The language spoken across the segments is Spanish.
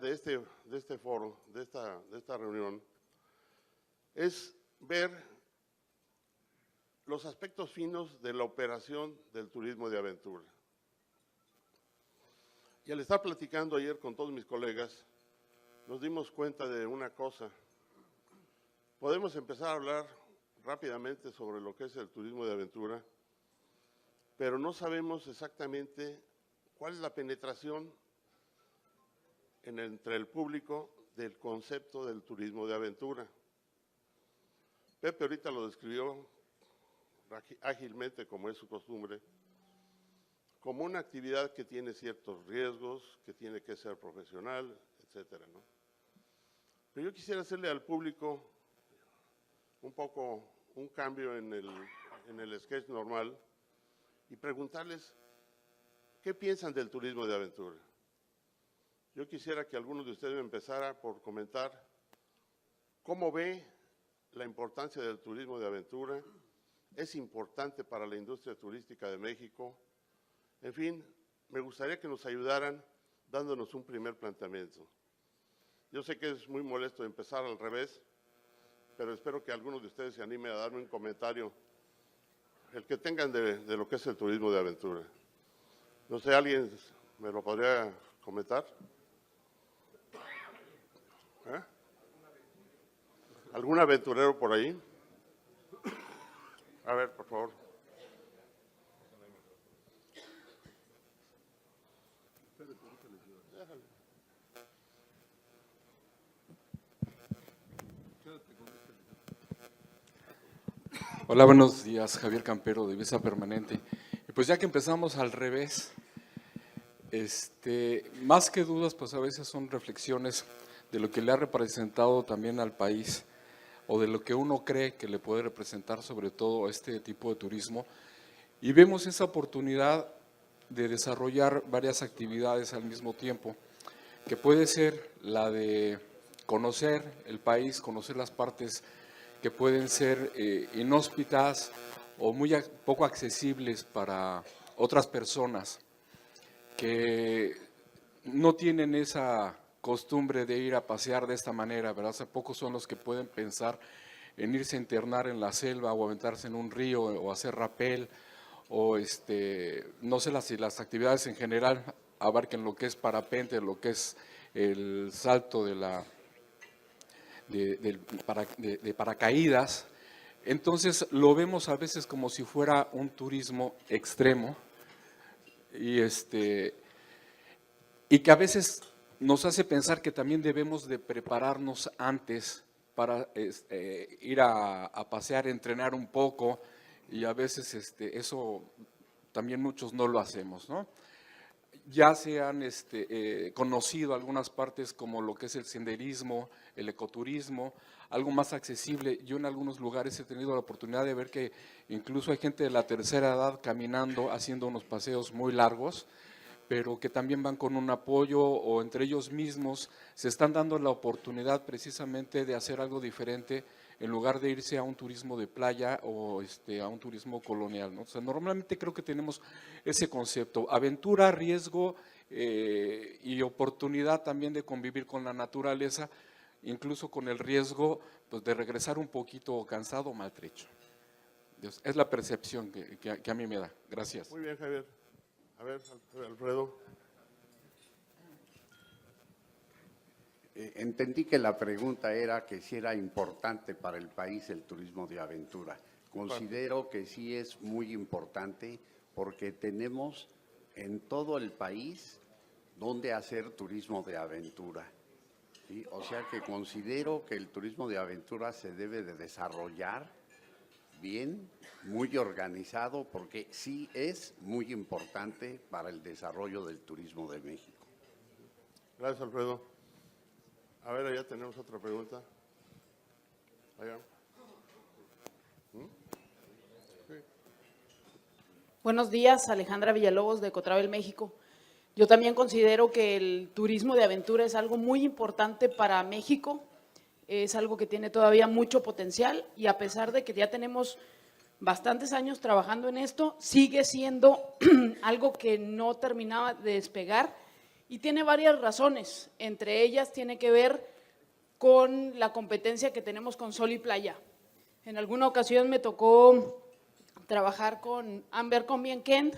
de este foro, de esta reunión, es ver los aspectos finos de la operación del turismo de aventura. Y al estar platicando ayer con todos mis colegas, nos dimos cuenta de una cosa. Podemos empezar a hablar rápidamente sobre lo que es el turismo de aventura, pero no sabemos exactamente cuál es la penetración entre el público del concepto del turismo de aventura. Pepe ahorita lo describió ágilmente, como es su costumbre, como una actividad que tiene ciertos riesgos, que tiene que ser profesional, etcétera, ¿no? Pero yo quisiera hacerle al público un poco un cambio en el sketch normal y preguntarles qué piensan del turismo de aventura. Yo quisiera que algunos de ustedes me empezara por comentar cómo ve la importancia del turismo de aventura. Es importante para la industria turística de México. En fin, me gustaría que nos ayudaran dándonos un primer planteamiento. Yo sé que es muy molesto empezar al revés, pero espero que algunos de ustedes se animen a darme un comentario, el que tengan de lo que es el turismo de aventura. No sé, ¿alguien me lo podría comentar? ¿Eh? ¿Algún aventurero por ahí? A ver, por favor. Hola, buenos días, Javier Campero, de Visa Permanente. Y pues ya que empezamos al revés, más que dudas, pues a veces son reflexiones de lo que le ha representado también al país o de lo que uno cree que le puede representar sobre todo este tipo de turismo. Y vemos esa oportunidad de desarrollar varias actividades al mismo tiempo, que puede ser la de conocer el país, conocer las partes que pueden ser inhóspitas o muy poco accesibles para otras personas que no tienen esa costumbre de ir a pasear de esta manera, ¿verdad? Hace pocos son los que pueden pensar en irse a internar en la selva o aventarse en un río o hacer rapel o no sé si las actividades en general abarquen lo que es parapente, lo que es el salto de paracaídas. Entonces lo vemos a veces como si fuera un turismo extremo y que a veces nos hace pensar que también debemos de prepararnos antes para ir a pasear, entrenar un poco, y a veces eso también muchos no lo hacemos, ¿no? Ya se han conocido algunas partes como lo que es el senderismo, el ecoturismo, algo más accesible. Yo en algunos lugares he tenido la oportunidad de ver que incluso hay gente de la tercera edad caminando, haciendo unos paseos muy largos, pero que también van con un apoyo o entre ellos mismos se están dando la oportunidad precisamente de hacer algo diferente en lugar de irse a un turismo de playa o a un turismo colonial, ¿no? O sea, normalmente creo que tenemos ese concepto, aventura, riesgo y oportunidad también de convivir con la naturaleza, incluso con el riesgo pues, de regresar un poquito cansado o maltrecho. Es la percepción que a mí me da. Gracias. Muy bien, Javier. A ver, Alfredo. Entendí que la pregunta era que si era importante para el país el turismo de aventura. Considero que sí es muy importante porque tenemos en todo el país donde hacer turismo de aventura, ¿sí? O sea que considero que el turismo de aventura se debe de desarrollar bien, muy organizado, porque sí es muy importante para el desarrollo del turismo de México. Gracias, Alfredo. A ver, allá tenemos otra pregunta. Allá. Sí. Buenos días, Alejandra Villalobos de Ecotravel México. Yo también considero que el turismo de aventura es algo muy importante para México, es algo que tiene todavía mucho potencial y a pesar de que ya tenemos bastantes años trabajando en esto, sigue siendo algo que no terminaba de despegar Y tiene varias razones, entre ellas tiene que ver con la competencia que tenemos con Sol y Playa. En alguna ocasión me tocó trabajar con Amber Combien Kent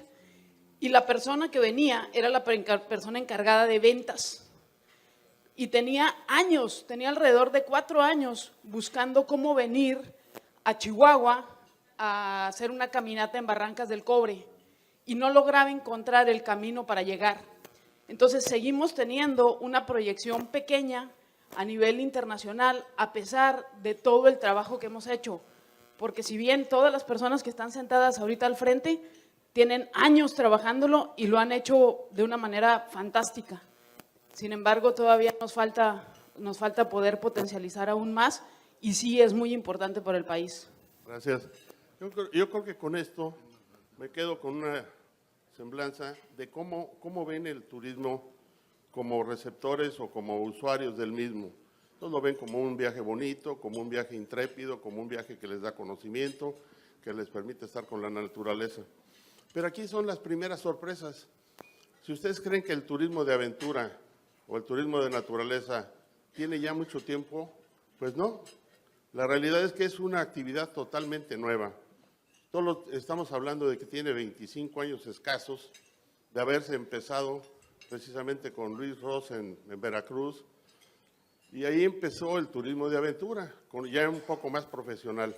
y la persona que venía era la persona encargada de ventas. Y tenía años, tenía alrededor de 4 años buscando cómo venir a Chihuahua a hacer una caminata en Barrancas del Cobre y no lograba encontrar el camino para llegar. Entonces seguimos teniendo una proyección pequeña a nivel internacional a pesar de todo el trabajo que hemos hecho, porque si bien todas las personas que están sentadas ahorita al frente tienen años trabajándolo y lo han hecho de una manera fantástica. Sin embargo, todavía nos falta poder potencializar aún más y sí es muy importante para el país. Gracias. Yo creo que con esto me quedo con una semblanza de cómo ven el turismo como receptores o como usuarios del mismo. Todos lo ven como un viaje bonito, como un viaje intrépido, como un viaje que les da conocimiento, que les permite estar con la naturaleza. Pero aquí son las primeras sorpresas. Si ustedes creen que el turismo de aventura o el turismo de naturaleza tiene ya mucho tiempo, pues no. La realidad es que es una actividad totalmente nueva. Estamos hablando de que tiene 25 años escasos de haberse empezado precisamente con Luis Ross en Veracruz, y ahí empezó el turismo de aventura, ya un poco más profesional.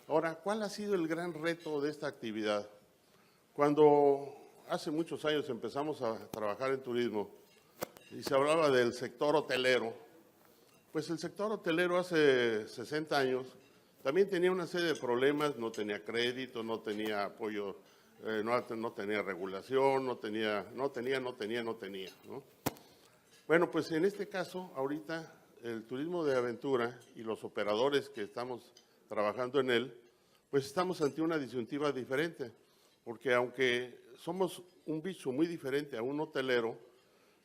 Ahora, ¿cuál ha sido el gran reto de esta actividad? Cuando hace muchos años empezamos a trabajar en turismo y se hablaba del sector hotelero, pues el sector hotelero hace 60 años también tenía una serie de problemas, no tenía crédito, no tenía apoyo, no tenía regulación, no tenía, ¿no? Bueno, pues en este caso, ahorita, el turismo de aventura y los operadores que estamos trabajando en él, pues estamos ante una disyuntiva diferente, porque aunque somos un bicho muy diferente a un hotelero,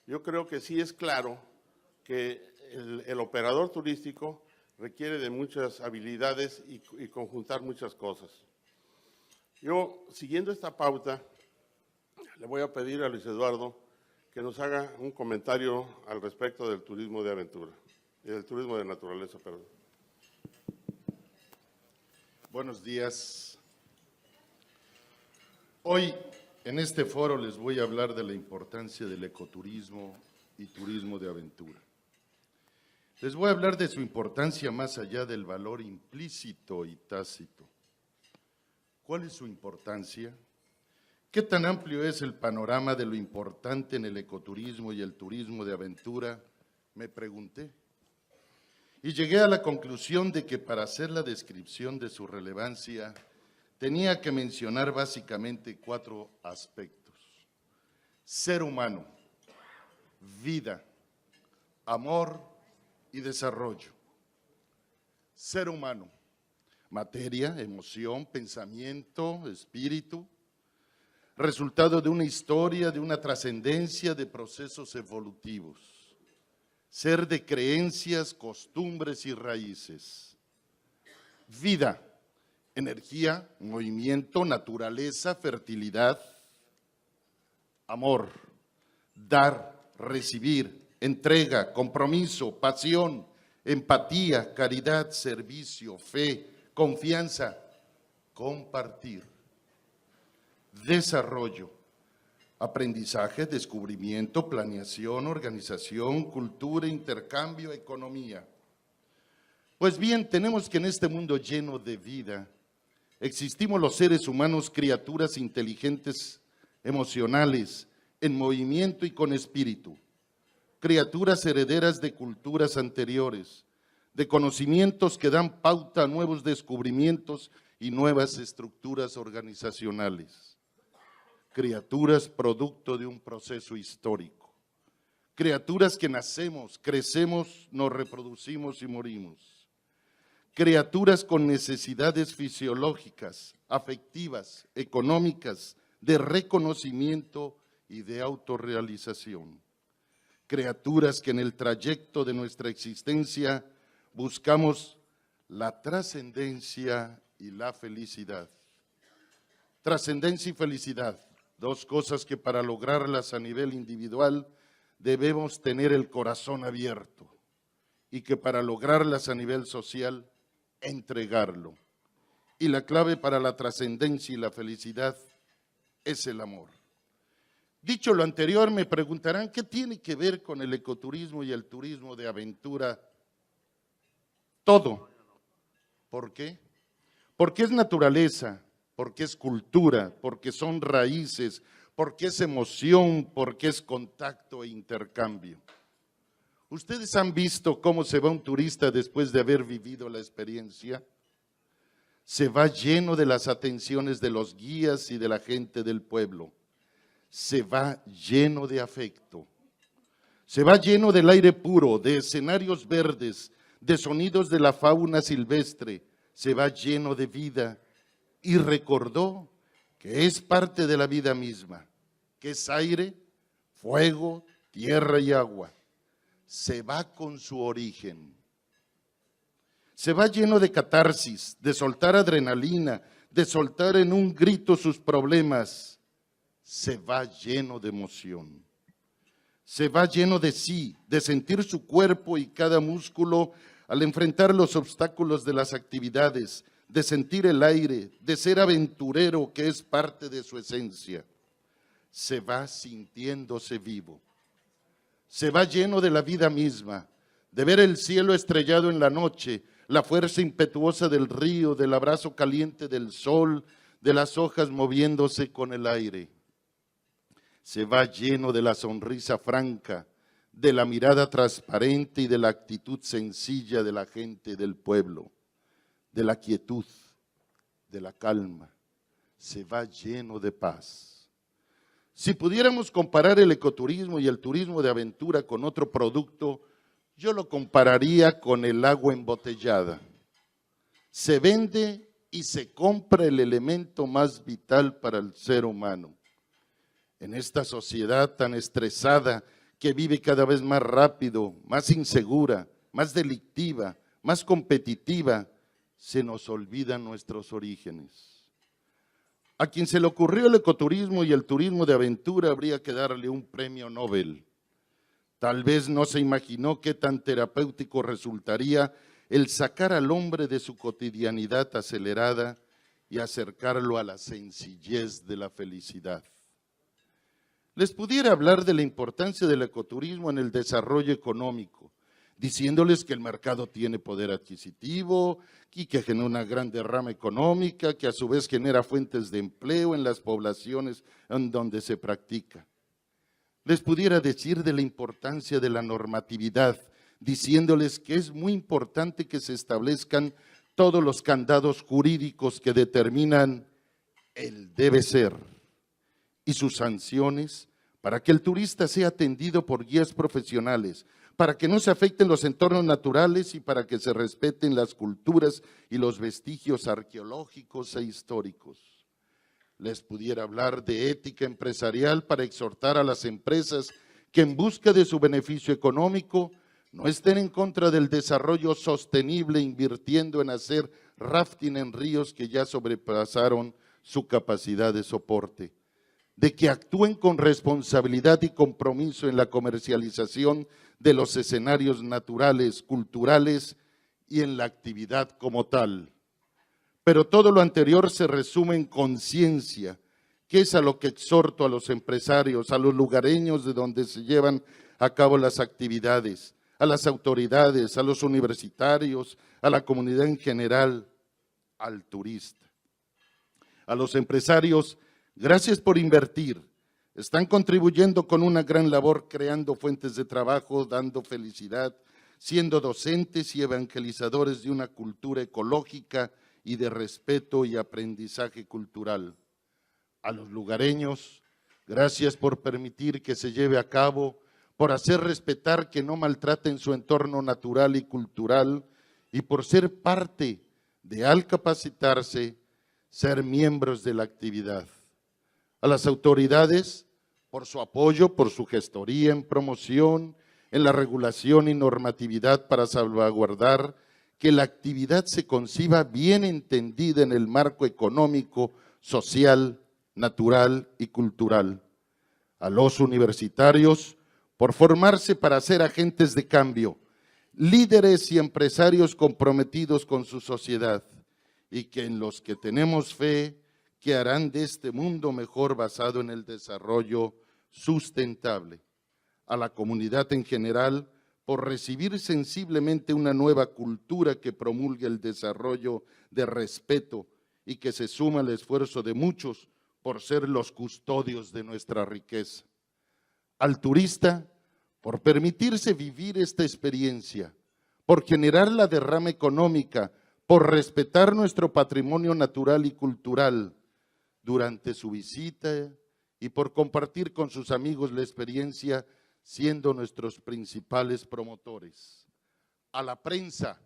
yo creo que sí es claro que el operador turístico requiere de muchas habilidades y conjuntar muchas cosas. Yo, siguiendo esta pauta, le voy a pedir a Luis Eduardo que nos haga un comentario al respecto del turismo de aventura, del turismo de naturaleza, perdón. Buenos días. Hoy, en este foro, les voy a hablar de la importancia del ecoturismo y turismo de aventura. Les voy a hablar de su importancia más allá del valor implícito y tácito. ¿Cuál es su importancia? ¿Qué tan amplio es el panorama de lo importante en el ecoturismo y el turismo de aventura? Me pregunté. Y llegué a la conclusión de que para hacer la descripción de su relevancia tenía que mencionar básicamente 4 aspectos: ser humano, vida, amor y desarrollo. Ser humano, materia, emoción, pensamiento, espíritu, resultado de una historia, de una trascendencia, de procesos evolutivos. Ser de creencias, costumbres y raíces. Vida, energía, movimiento, naturaleza, fertilidad. Amor, dar, recibir, entrega, compromiso, pasión, empatía, caridad, servicio, fe, confianza, compartir. Desarrollo, aprendizaje, descubrimiento, planeación, organización, cultura, intercambio, economía. Pues bien, tenemos que en este mundo lleno de vida, existimos los seres humanos, criaturas inteligentes, emocionales, en movimiento y con espíritu. Criaturas herederas de culturas anteriores, de conocimientos que dan pauta a nuevos descubrimientos y nuevas estructuras organizacionales. Criaturas producto de un proceso histórico. Criaturas que nacemos, crecemos, nos reproducimos y morimos. Criaturas con necesidades fisiológicas, afectivas, económicas, de reconocimiento y de autorrealización. Criaturas que en el trayecto de nuestra existencia buscamos la trascendencia y la felicidad. Trascendencia y felicidad, 2 cosas que para lograrlas a nivel individual debemos tener el corazón abierto y que para lograrlas a nivel social, entregarlo. Y la clave para la trascendencia y la felicidad es el amor. Dicho lo anterior, me preguntarán, ¿qué tiene que ver con el ecoturismo y el turismo de aventura? Todo. ¿Por qué? Porque es naturaleza, porque es cultura, porque son raíces, porque es emoción, porque es contacto e intercambio. ¿Ustedes han visto cómo se va un turista después de haber vivido la experiencia? Se va lleno de las atenciones de los guías y de la gente del pueblo. Se va lleno de afecto. Se va lleno del aire puro, de escenarios verdes, de sonidos de la fauna silvestre. Se va lleno de vida y recordó que es parte de la vida misma, que es aire, fuego, tierra y agua. Se va con su origen. Se va lleno de catarsis, de soltar adrenalina, de soltar en un grito sus problemas. Se va lleno de emoción. Se va lleno de sí, de sentir su cuerpo y cada músculo al enfrentar los obstáculos de las actividades, de sentir el aire, de ser aventurero, que es parte de su esencia. Se va sintiéndose vivo. Se va lleno de la vida misma, de ver el cielo estrellado en la noche, la fuerza impetuosa del río, del abrazo caliente del sol, de las hojas moviéndose con el aire. Se va lleno de la sonrisa franca, de la mirada transparente y de la actitud sencilla de la gente del pueblo, de la quietud, de la calma. Se va lleno de paz. Si pudiéramos comparar el ecoturismo y el turismo de aventura con otro producto, yo lo compararía con el agua embotellada. Se vende y se compra el elemento más vital para el ser humano. En esta sociedad tan estresada que vive cada vez más rápido, más insegura, más delictiva, más competitiva, se nos olvidan nuestros orígenes. A quien se le ocurrió el ecoturismo y el turismo de aventura habría que darle un premio Nobel. Tal vez no se imaginó qué tan terapéutico resultaría el sacar al hombre de su cotidianidad acelerada y acercarlo a la sencillez de la felicidad. Les pudiera hablar de la importancia del ecoturismo en el desarrollo económico, diciéndoles que el mercado tiene poder adquisitivo y que genera una gran derrama económica, que a su vez genera fuentes de empleo en las poblaciones en donde se practica. Les pudiera decir de la importancia de la normatividad, diciéndoles que es muy importante que se establezcan todos los candados jurídicos que determinan el debe ser y sus sanciones para que el turista sea atendido por guías profesionales, para que no se afecten los entornos naturales y para que se respeten las culturas y los vestigios arqueológicos e históricos. Les pudiera hablar de ética empresarial para exhortar a las empresas que en busca de su beneficio económico no estén en contra del desarrollo sostenible invirtiendo en hacer rafting en ríos que ya sobrepasaron su capacidad de soporte, de que actúen con responsabilidad y compromiso en la comercialización de los escenarios naturales, culturales y en la actividad como tal. Pero todo lo anterior se resume en conciencia, que es a lo que exhorto a los empresarios, a los lugareños de donde se llevan a cabo las actividades, a las autoridades, a los universitarios, a la comunidad en general, al turista. A los empresarios, gracias por invertir. Están contribuyendo con una gran labor, creando fuentes de trabajo, dando felicidad, siendo docentes y evangelizadores de una cultura ecológica y de respeto y aprendizaje cultural. A los lugareños, gracias por permitir que se lleve a cabo, por hacer respetar que no maltraten su entorno natural y cultural y por ser parte de, al capacitarse, ser miembros de la actividad. A las autoridades, por su apoyo, por su gestoría en promoción, en la regulación y normatividad para salvaguardar que la actividad se conciba bien entendida en el marco económico, social, natural y cultural. A los universitarios, por formarse para ser agentes de cambio, líderes y empresarios comprometidos con su sociedad, y que en los que tenemos fe que harán de este mundo mejor basado en el desarrollo sustentable. A la comunidad en general, por recibir sensiblemente una nueva cultura que promulgue el desarrollo de respeto y que se suma al esfuerzo de muchos por ser los custodios de nuestra riqueza. Al turista, por permitirse vivir esta experiencia, por generar la derrama económica, por respetar nuestro patrimonio natural y cultural durante su visita y por compartir con sus amigos la experiencia siendo nuestros principales promotores. A la prensa,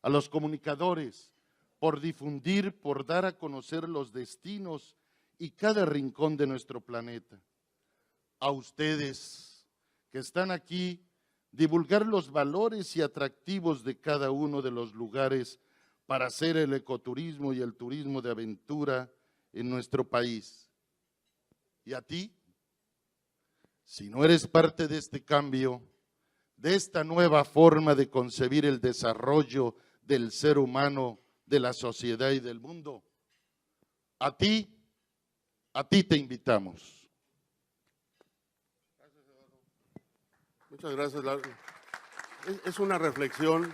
a los comunicadores, por difundir, por dar a conocer los destinos y cada rincón de nuestro planeta. A ustedes que están aquí, divulgar los valores y atractivos de cada uno de los lugares para hacer el ecoturismo y el turismo de aventura en nuestro país. ¿Y a ti? Si no eres parte de este cambio, de esta nueva forma de concebir el desarrollo del ser humano, de la sociedad y del mundo, a ti te invitamos. Muchas gracias. Es una reflexión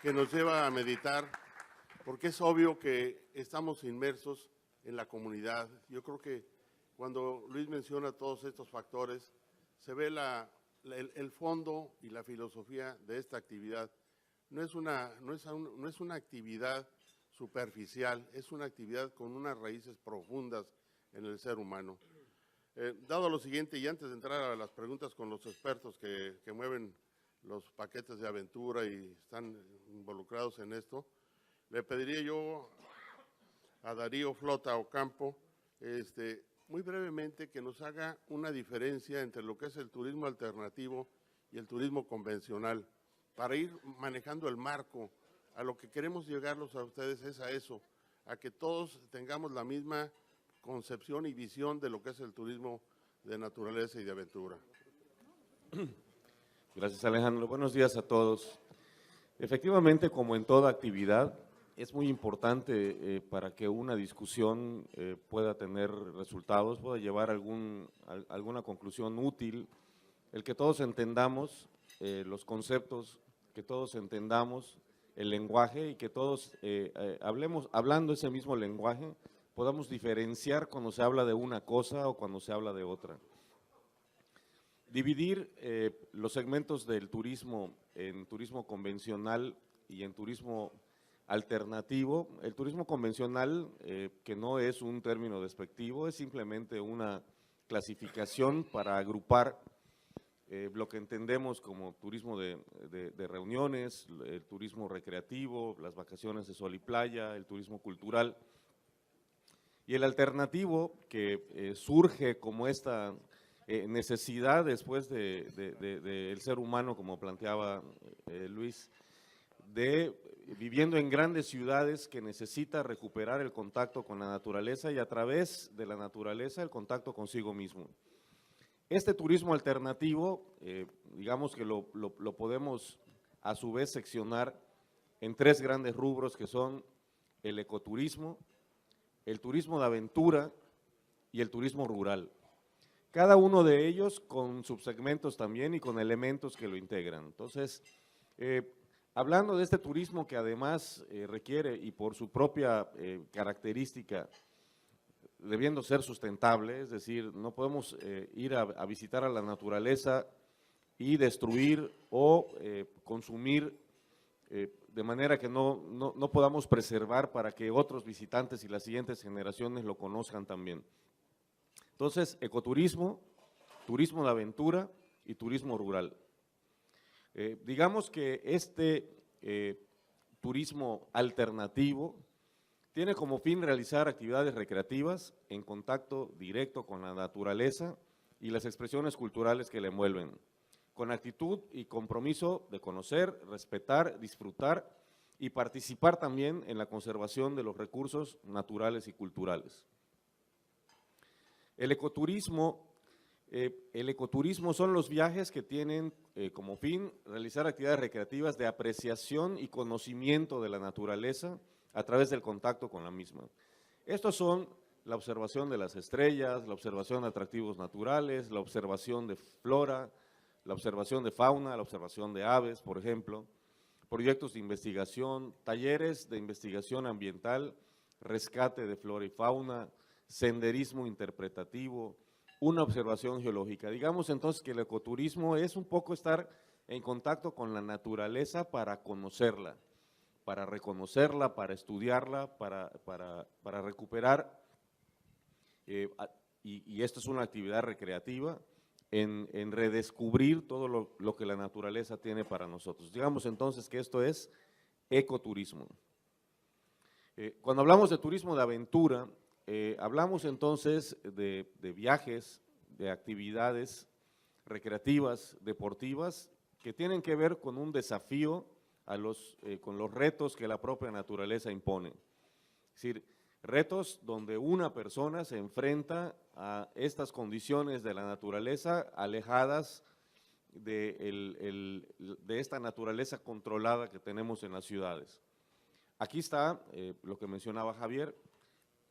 que nos lleva a meditar, porque es obvio que estamos inmersos en la comunidad. Yo creo que cuando Luis menciona todos estos factores, se ve el fondo y la filosofía de esta actividad. No es una actividad superficial, es una actividad con unas raíces profundas en el ser humano. Dado lo siguiente, y antes de entrar a las preguntas con los expertos que mueven los paquetes de aventura y están involucrados en esto, le pediría yo a Darío Flota Ocampo, muy brevemente, que nos haga una diferencia entre lo que es el turismo alternativo y el turismo convencional, para ir manejando el marco. A lo que queremos llegarlos a ustedes es a eso, a que todos tengamos la misma concepción y visión de lo que es el turismo de naturaleza y de aventura. Gracias, Alejandro. Buenos días a todos. Efectivamente, como en toda actividad, es muy importante para que una discusión pueda tener resultados, pueda llevar alguna conclusión útil, el que todos entendamos los conceptos, que todos entendamos el lenguaje y que todos hablando ese mismo lenguaje, podamos diferenciar cuando se habla de una cosa o cuando se habla de otra. Dividir los segmentos del turismo en turismo convencional y en turismo alternativo. El turismo convencional, que no es un término despectivo, es simplemente una clasificación para agrupar lo que entendemos como turismo de reuniones, el turismo recreativo, las vacaciones de sol y playa, el turismo cultural. Y el alternativo, que surge como esta necesidad después del ser humano, como planteaba Luis, viviendo en grandes ciudades, que necesita recuperar el contacto con la naturaleza y a través de la naturaleza el contacto consigo mismo. Este turismo alternativo, digamos que lo podemos a su vez seccionar en tres grandes rubros, que son el ecoturismo, el turismo de aventura y el turismo rural. Cada uno de ellos con subsegmentos también y con elementos que lo integran. Entonces, hablando de este turismo que además requiere, y por su propia característica, debiendo ser sustentable, es decir, no podemos ir a visitar a la naturaleza y destruir o consumir de manera que no podamos preservar para que otros visitantes y las siguientes generaciones lo conozcan también. Entonces, ecoturismo, turismo de aventura y turismo rural. Digamos que este turismo alternativo tiene como fin realizar actividades recreativas en contacto directo con la naturaleza y las expresiones culturales que la envuelven, con actitud y compromiso de conocer, respetar, disfrutar y participar también en la conservación de los recursos naturales y culturales. El ecoturismo El ecoturismo son los viajes que tienen como fin realizar actividades recreativas de apreciación y conocimiento de la naturaleza a través del contacto con la misma. Estos son la observación de las estrellas, la observación de atractivos naturales, la observación de flora, la observación de fauna, la observación de aves, por ejemplo, proyectos de investigación, talleres de investigación ambiental, rescate de flora y fauna, senderismo interpretativo, una observación geológica. Digamos entonces que el ecoturismo es un poco estar en contacto con la naturaleza para conocerla, para reconocerla, para estudiarla, para recuperar, y esto es una actividad recreativa, en redescubrir todo lo que la naturaleza tiene para nosotros. Digamos entonces que esto es ecoturismo. Cuando hablamos de turismo de aventura, hablamos entonces de viajes, de actividades recreativas, deportivas, que tienen que ver con un desafío con los retos que la propia naturaleza impone. Es decir, retos donde una persona se enfrenta a estas condiciones de la naturaleza alejadas de esta naturaleza controlada que tenemos en las ciudades. Aquí está lo que mencionaba Javier,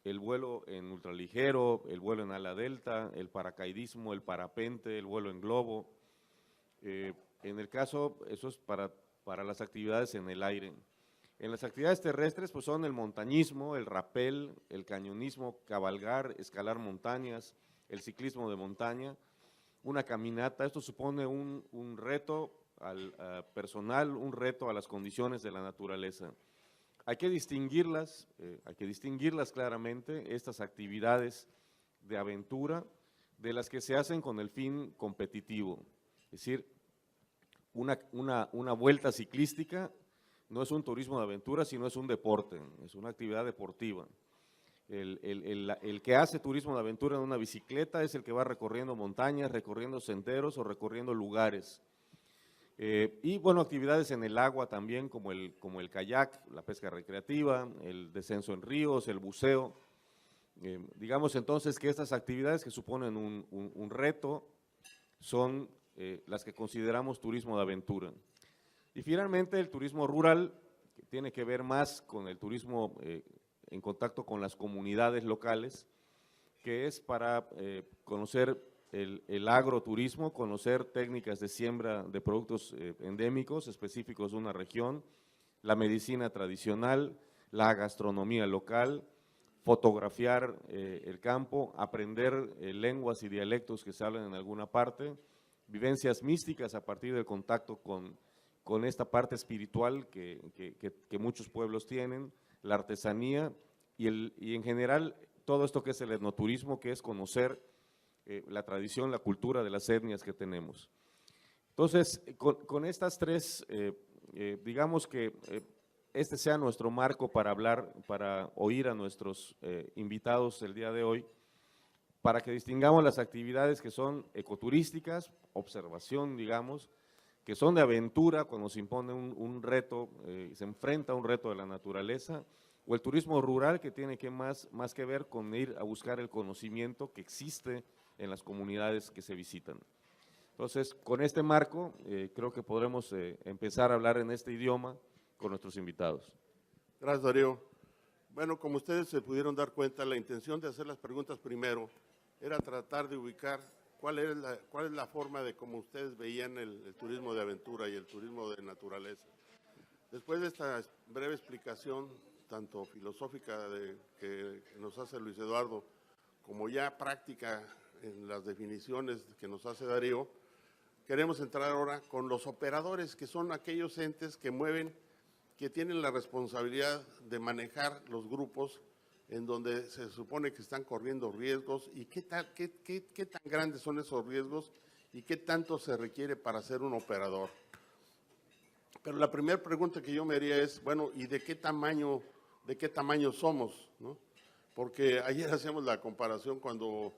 el vuelo en ultraligero, el vuelo en ala delta, el paracaidismo, el parapente, el vuelo en globo. En el caso, eso es para las actividades en el aire. En las actividades terrestres, pues son el montañismo, el rappel, el cañonismo, cabalgar, escalar montañas, el ciclismo de montaña, una caminata. Esto supone un reto personal, un reto a las condiciones de la naturaleza. Hay que distinguirlas claramente, estas actividades de aventura, de las que se hacen con el fin competitivo. Es decir, una vuelta ciclística no es un turismo de aventura, sino es un deporte, es una actividad deportiva. El que hace turismo de aventura en una bicicleta es el que va recorriendo montañas, recorriendo senderos o recorriendo lugares. Y bueno, actividades en el agua también, como el kayak, la pesca recreativa, el descenso en ríos, el buceo. Digamos entonces que estas actividades que suponen un reto son las que consideramos turismo de aventura. Y finalmente el turismo rural, que tiene que ver más con el turismo en contacto con las comunidades locales, que es para conocer el agroturismo, conocer técnicas de siembra de productos endémicos específicos de una región, la medicina tradicional, la gastronomía local, fotografiar el campo, aprender lenguas y dialectos que se hablan en alguna parte, vivencias místicas a partir del contacto con esta parte espiritual que muchos pueblos tienen, la artesanía y en general todo esto que es el etnoturismo, que es conocer la tradición, la cultura de las etnias que tenemos. Entonces, con estas tres, digamos que este sea nuestro marco para hablar, para oír a nuestros invitados el día de hoy, para que distingamos las actividades que son ecoturísticas, observación, digamos, que son de aventura cuando se impone un reto, se enfrenta a un reto de la naturaleza, o el turismo rural que tiene más que ver con ir a buscar el conocimiento que existe en las comunidades que se visitan. Entonces, con este marco, creo que podremos empezar a hablar en este idioma con nuestros invitados. Gracias, Darío. Bueno, como ustedes se pudieron dar cuenta, la intención de hacer las preguntas primero era tratar de ubicar cuál es la forma de cómo ustedes veían el turismo de aventura y el turismo de naturaleza. Después de esta breve explicación, tanto filosófica que nos hace Luis Eduardo, como ya práctica en las definiciones que nos hace Darío, queremos entrar ahora con los operadores, que son aquellos entes que mueven, que tienen la responsabilidad de manejar los grupos en donde se supone que están corriendo riesgos y qué tan grandes son esos riesgos y qué tanto se requiere para ser un operador. Pero la primera pregunta que yo me haría es, bueno, ¿y de qué tamaño somos? ¿No? Porque ayer hacíamos la comparación cuando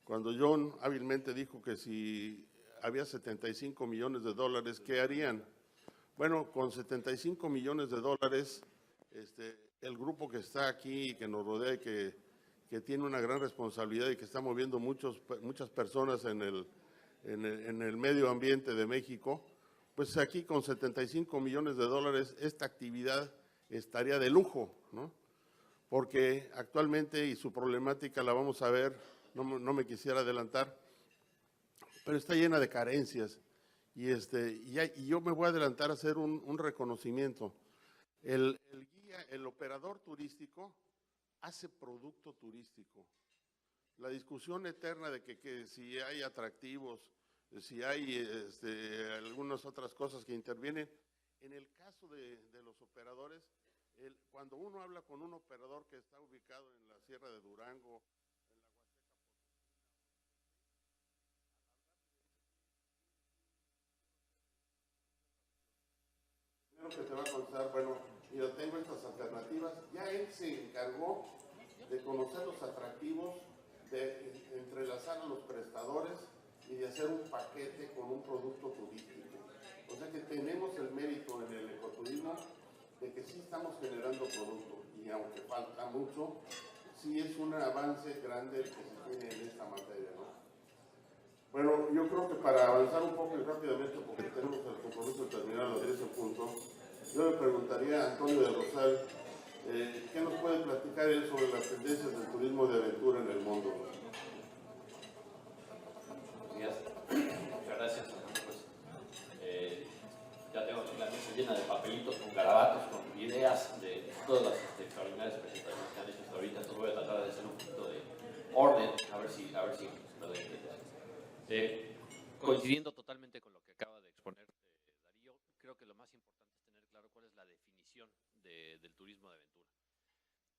John hábilmente dijo que si había 75 millones de dólares, ¿qué harían? Bueno, con 75 millones de dólares, el grupo que está aquí y que nos rodea y que que tiene una gran responsabilidad y que está moviendo muchas personas en el medio ambiente de México, pues aquí con 75 millones de dólares esta actividad estaría de lujo, ¿no? Porque actualmente, y su problemática la vamos a ver, no me quisiera adelantar, pero está llena de carencias. Y yo me voy a adelantar a hacer un reconocimiento. El guía, el operador turístico hace producto turístico. La discusión eterna de que si hay atractivos, si hay algunas otras cosas que intervienen. En el caso de los operadores, cuando uno habla con un operador que está ubicado en la Sierra de Durango, en la Huasteca, primero que te va a contar, bueno, mira, tengo estas alternativas. Ya él se encargó de conocer los atractivos, de entrelazar a los prestadores y de hacer un paquete con un producto turístico. O sea que tenemos el mérito en el ecoturismo de que sí estamos generando producto, y aunque falta mucho, sí es un avance grande el que se tiene en esta materia, ¿no? Bueno, yo creo que para avanzar un poco y rápidamente, porque tenemos el compromiso de terminar a las 10 en punto, yo le preguntaría a Antonio de Rosal, ¿qué nos puede platicar él sobre las tendencias del turismo de aventura en el mundo? Buenos días. Muchas gracias. Pues, ya tengo aquí la mesa llena de papelitos con garabatos, con ideas de todas las extraordinarias presentaciones que han hecho hasta ahorita. Entonces voy a tratar de hacer un poquito de orden, a ver si lo doy a entender. Coincidiendo totalmente con lo que acaba de exponer Darío, creo que lo más importante es tener claro cuál es la definición del turismo de aventura.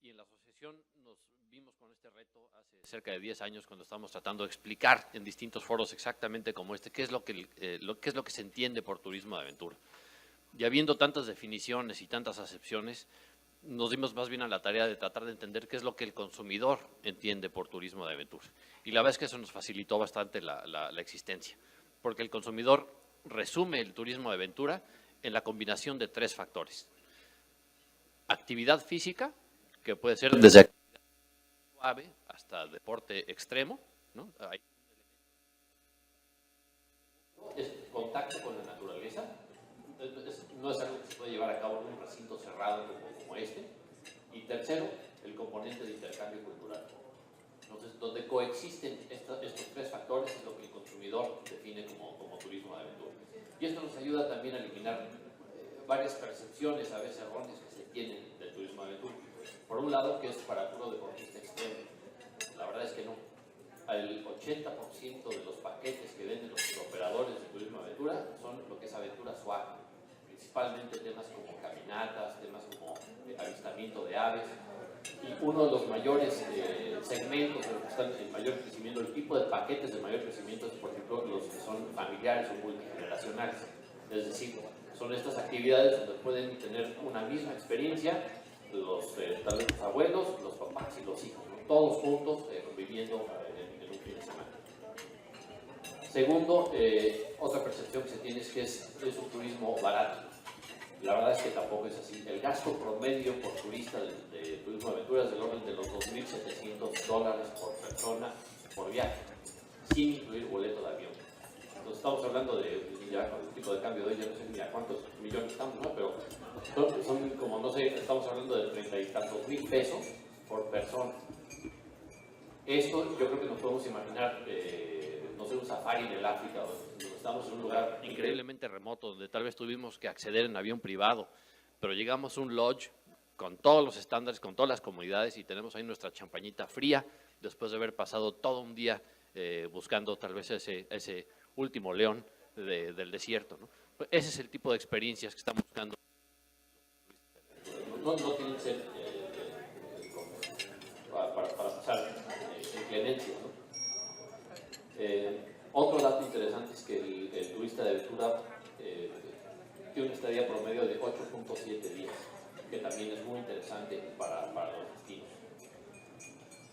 Y en la asociación nos vimos con este reto hace cerca de 10 años cuando estábamos tratando de explicar en distintos foros exactamente como este, qué es lo que se entiende por turismo de aventura. Y habiendo tantas definiciones y tantas acepciones, nos dimos más bien a la tarea de tratar de entender qué es lo que el consumidor entiende por turismo de aventura. Y la verdad es que eso nos facilitó bastante la existencia, porque el consumidor resume el turismo de aventura en la combinación de 3 factores. Actividad física, que puede ser desde actividad suave hasta deporte extremo, ¿no? Es contacto con la naturaleza, no es algo que se puede llevar a cabo en un recinto cerrado como este. Y tercero, el componente de intercambio cultural. Entonces, donde coexisten estos 3 factores es lo que el consumidor define como turismo de aventura. Y esto nos ayuda también a eliminar varias percepciones, a veces erróneas, que se tienen del turismo de aventura. Por un lado, que es para puro deportista extremo. La verdad es que no. El 80% de los paquetes que venden los operadores de turismo de aventura son lo que es aventura suave. Principalmente temas como caminatas, temas como avistamiento de aves. Y uno de los mayores segmentos en los que están en mayor crecimiento, el tipo de paquetes de mayor crecimiento es, por ejemplo, los que son familiares o multigeneracionales. Es decir, son estas actividades donde pueden tener una misma experiencia tal vez los abuelos, los papás y los hijos, ¿no? Todos juntos viviendo en un fin de semana. Segundo, otra percepción que se tiene es que es un turismo barato. La verdad es que tampoco es así. El gasto promedio por turista de turismo de aventura es del orden de los $2,700 por persona por viaje, sin incluir boleto de avión. Entonces estamos hablando ya con el tipo de cambio de hoy, ya no sé ni a cuántos millones estamos, ¿no? Pero son como, no sé, estamos hablando de 30 y tantos mil pesos por persona. Esto yo creo que nos podemos imaginar, no sé, un safari en el África, donde estamos en un lugar increíblemente remoto, donde tal vez tuvimos que acceder en avión privado, pero llegamos a un lodge con todos los estándares, con todas las comodidades, y tenemos ahí nuestra champañita fría, después de haber pasado todo un día buscando tal vez ese último león del desierto, ¿no? Ese es el tipo de experiencias que estamos buscando. No tienen que ser para pasar inclemencia, ¿no? Otro dato interesante es que el turista de aventura tiene una estadía promedio de 8.7 días, que también es muy interesante para los destinos.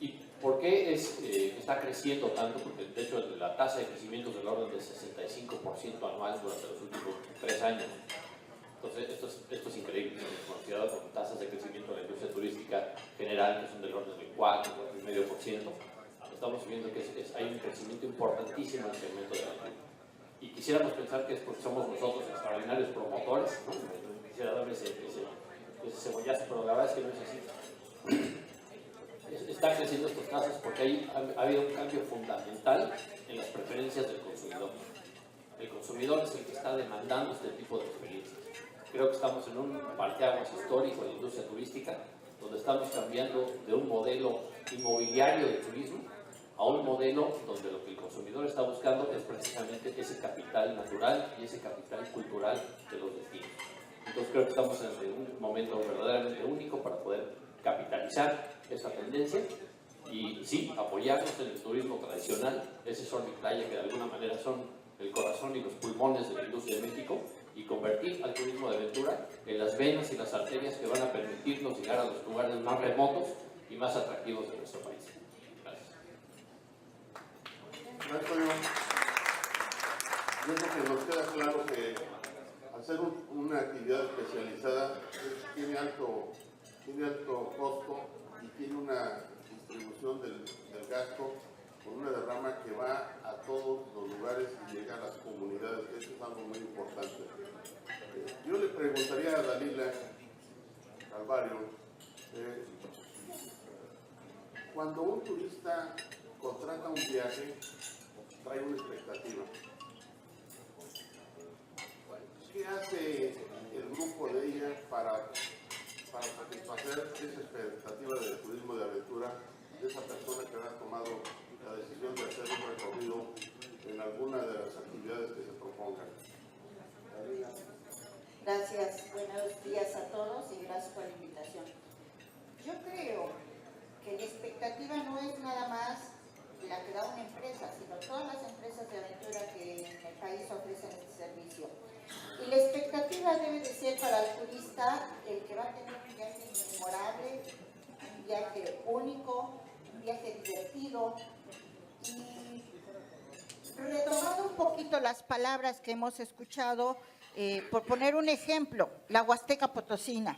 ¿Y por qué está creciendo tanto? Porque de hecho la tasa de crecimiento es del orden del 65% anual durante los últimos 3 años. Entonces esto es increíble, considerado con tasas de crecimiento de la industria turística general que son del orden del 4,5%. estamos viendo que hay un crecimiento importantísimo en el segmento de aventura. Y quisiéramos pensar que es porque somos nosotros extraordinarios promotores, ¿no? Quisiera darle ese cebollazo, pero la verdad es que no es así. Están creciendo estos casos porque ha habido un cambio fundamental en las preferencias del consumidor. El consumidor es el que está demandando este tipo de experiencias. Creo que estamos en un parteaguas histórico de la industria turística, donde estamos cambiando de un modelo inmobiliario de turismo a un modelo donde lo que el consumidor está buscando es precisamente ese capital natural y ese capital cultural de los destinos. Entonces creo que estamos en un momento verdaderamente único para poder capitalizar esta tendencia y sí, apoyarnos en el turismo tradicional, ese sol y playa que de alguna manera son el corazón y los pulmones de la industria de México, y convertir al turismo de aventura en las venas y las arterias que van a permitirnos llegar a los lugares más remotos y más atractivos de nuestro país. Gracias. Yo creo que nos queda claro que hacer una actividad especializada tiene alto costo y tiene una distribución del gasto con una derrama que va a todos los lugares y llega a las comunidades. Eso es algo muy importante. Yo le preguntaría a Dalila Calvario, cuando un turista contrata un viaje, trae una expectativa. ¿Qué hace el grupo de ella para satisfacer esa expectativa del turismo de aventura de esa persona que ha tomado la decisión de hacer un recorrido en alguna de las actividades que se propongan? Gracias, buenos días a todos y gracias por la invitación. Yo creo que la expectativa no es nada más la que da una empresa, sino todas las empresas de aventura que en el país ofrecen este servicio. Y la expectativa debe de ser para el turista el que va a tener un viaje memorable, un viaje único, un viaje divertido. Y retomando un poquito las palabras que hemos escuchado, por poner un ejemplo, la Huasteca Potosina,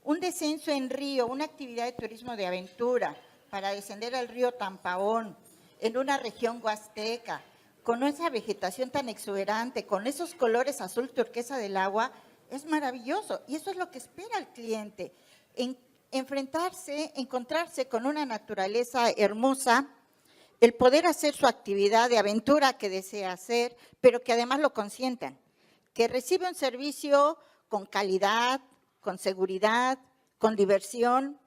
un descenso en río, una actividad de turismo de aventura para descender al río Tampaón, en una región huasteca, con esa vegetación tan exuberante, con esos colores azul turquesa del agua, es maravilloso. Y eso es lo que espera el cliente, encontrarse con una naturaleza hermosa, el poder hacer su actividad de aventura que desea hacer, pero que además lo consientan, que recibe un servicio con calidad, con seguridad, con diversión.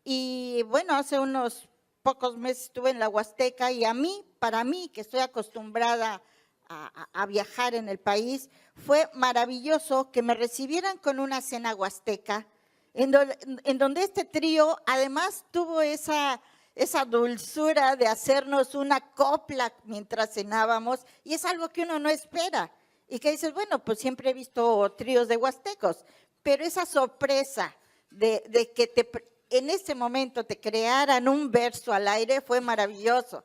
Y bueno, hace unos pocos meses estuve en la Huasteca y para mí, que estoy acostumbrada a viajar en el país, fue maravilloso que me recibieran con una cena huasteca, en donde este trío además tuvo esa dulzura de hacernos una copla mientras cenábamos, y es algo que uno no espera. Y que dices, bueno, pues siempre he visto tríos de huastecos, pero esa sorpresa de que en ese momento te crearan un verso al aire fue maravilloso.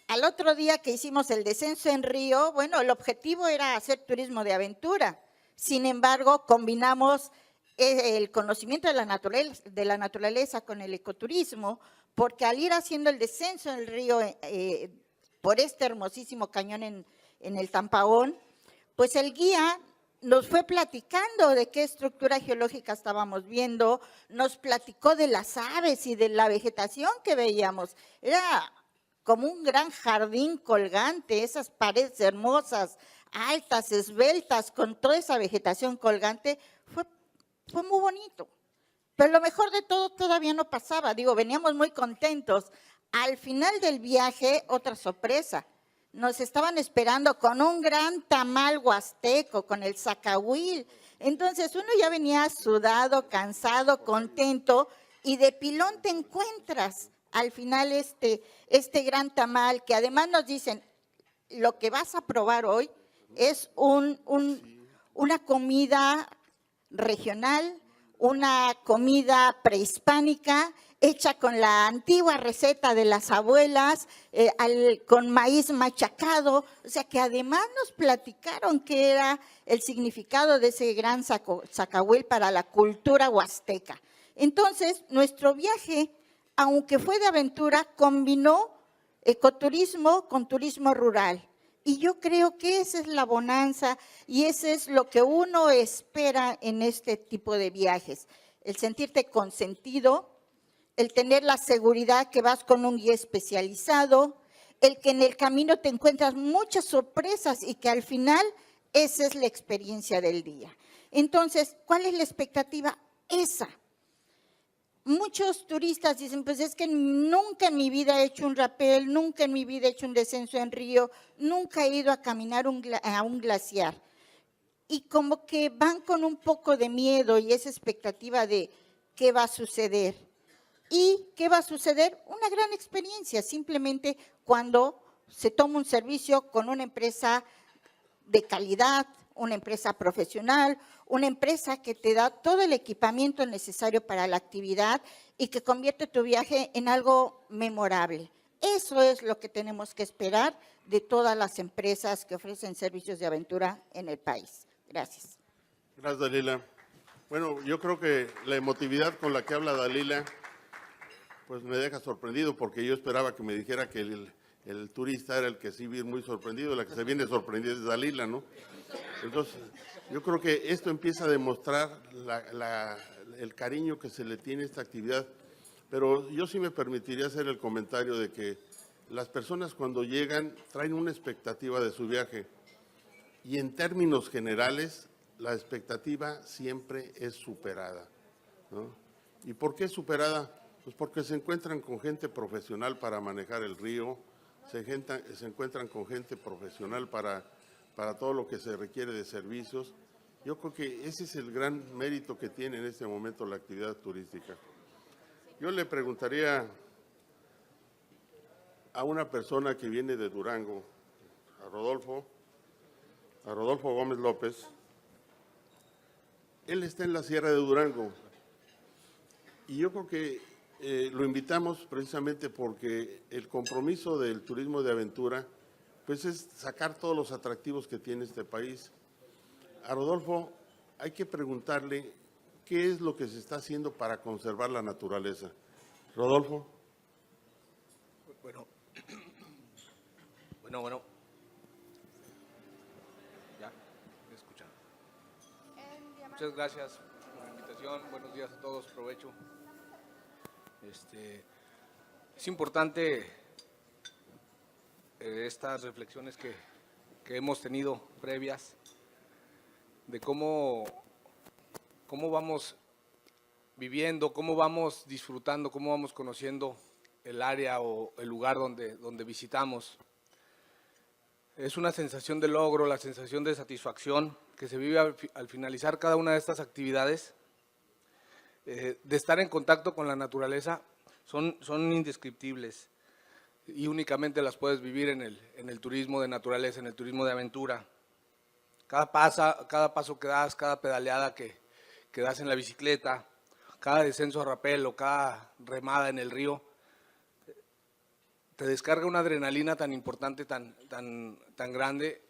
Al otro día que hicimos el descenso en río, bueno, el objetivo era hacer turismo de aventura. Sin embargo, combinamos el conocimiento de la naturaleza con el ecoturismo, porque al ir haciendo el descenso en el río por este hermosísimo cañón en el Tampaón, pues el guía nos fue platicando de qué estructura geológica estábamos viendo, nos platicó de las aves y de la vegetación que veíamos. Era como un gran jardín colgante, esas paredes hermosas, altas, esbeltas, con toda esa vegetación colgante. Fue muy bonito. Pero lo mejor de todo todavía no pasaba. Veníamos muy contentos. Al final del viaje, otra sorpresa. Nos estaban esperando con un gran tamal huasteco, con el zacahuil. Entonces uno ya venía sudado, cansado, contento, y de pilón te encuentras al final este gran tamal, que además nos dicen, lo que vas a probar hoy es una comida regional, una comida prehispánica, hecha con la antigua receta de las abuelas, con maíz machacado. O sea que además nos platicaron qué era el significado de ese gran zacahuil para la cultura huasteca. Entonces, nuestro viaje, aunque fue de aventura, combinó Ecoturismo con turismo rural. Y yo creo que esa es la bonanza y eso es lo que uno espera en este tipo de viajes. El sentirte consentido, el tener la seguridad que vas con un guía especializado, el que en el camino te encuentras muchas sorpresas y que al final esa es la experiencia del día. Entonces, ¿cuál es la expectativa? Esa. Muchos turistas dicen, pues es que nunca en mi vida he hecho un rapel, nunca en mi vida he hecho un descenso en río, nunca he ido a caminar a un glaciar. Y como que van con un poco de miedo y esa expectativa de qué va a suceder. ¿Y qué va a suceder? Una gran experiencia, simplemente cuando se toma un servicio con una empresa de calidad, una empresa profesional, una empresa que te da todo el equipamiento necesario para la actividad y que convierte tu viaje en algo memorable. Eso es lo que tenemos que esperar de todas las empresas que ofrecen servicios de aventura en el país. Gracias. Gracias, Dalila. Bueno, yo creo que la emotividad con la que habla Dalila, pues me deja sorprendido, porque yo esperaba que me dijera que el turista era el que sí viene muy sorprendido, la que se viene sorprendida es Dalila, ¿no? Entonces, yo creo que esto empieza a demostrar el cariño que se le tiene a esta actividad, pero yo sí me permitiría hacer el comentario de que las personas cuando llegan traen una expectativa de su viaje y en términos generales la expectativa siempre es superada, ¿no? ¿Y por qué superada? Pues porque se encuentran con gente profesional para manejar el río, se encuentran con gente profesional para todo lo que se requiere de servicios. Yo creo que ese es el gran mérito que tiene en este momento la actividad turística. Yo le preguntaría a una persona que viene de Durango, a Rodolfo Gómez López. Él está en la Sierra de Durango y yo creo que lo invitamos precisamente porque el compromiso del turismo de aventura pues es sacar todos los atractivos que tiene este país. A Rodolfo hay que preguntarle qué es lo que se está haciendo para conservar la naturaleza. Rodolfo. Bueno. ¿Ya? ¿Me escuchan? Muchas gracias por la invitación. Buenos días a todos. Provecho. Es importante estas reflexiones que hemos tenido previas de cómo vamos viviendo, cómo vamos disfrutando, cómo vamos conociendo el área o el lugar donde visitamos. Es una sensación de logro, la sensación de satisfacción que se vive al finalizar cada una de estas actividades, de estar en contacto con la naturaleza, son indescriptibles y únicamente las puedes vivir en el turismo de naturaleza, en el turismo de aventura. Cada paso que das, cada pedaleada que das en la bicicleta, cada descenso a rapel o cada remada en el río, te descarga una adrenalina tan importante, tan grande,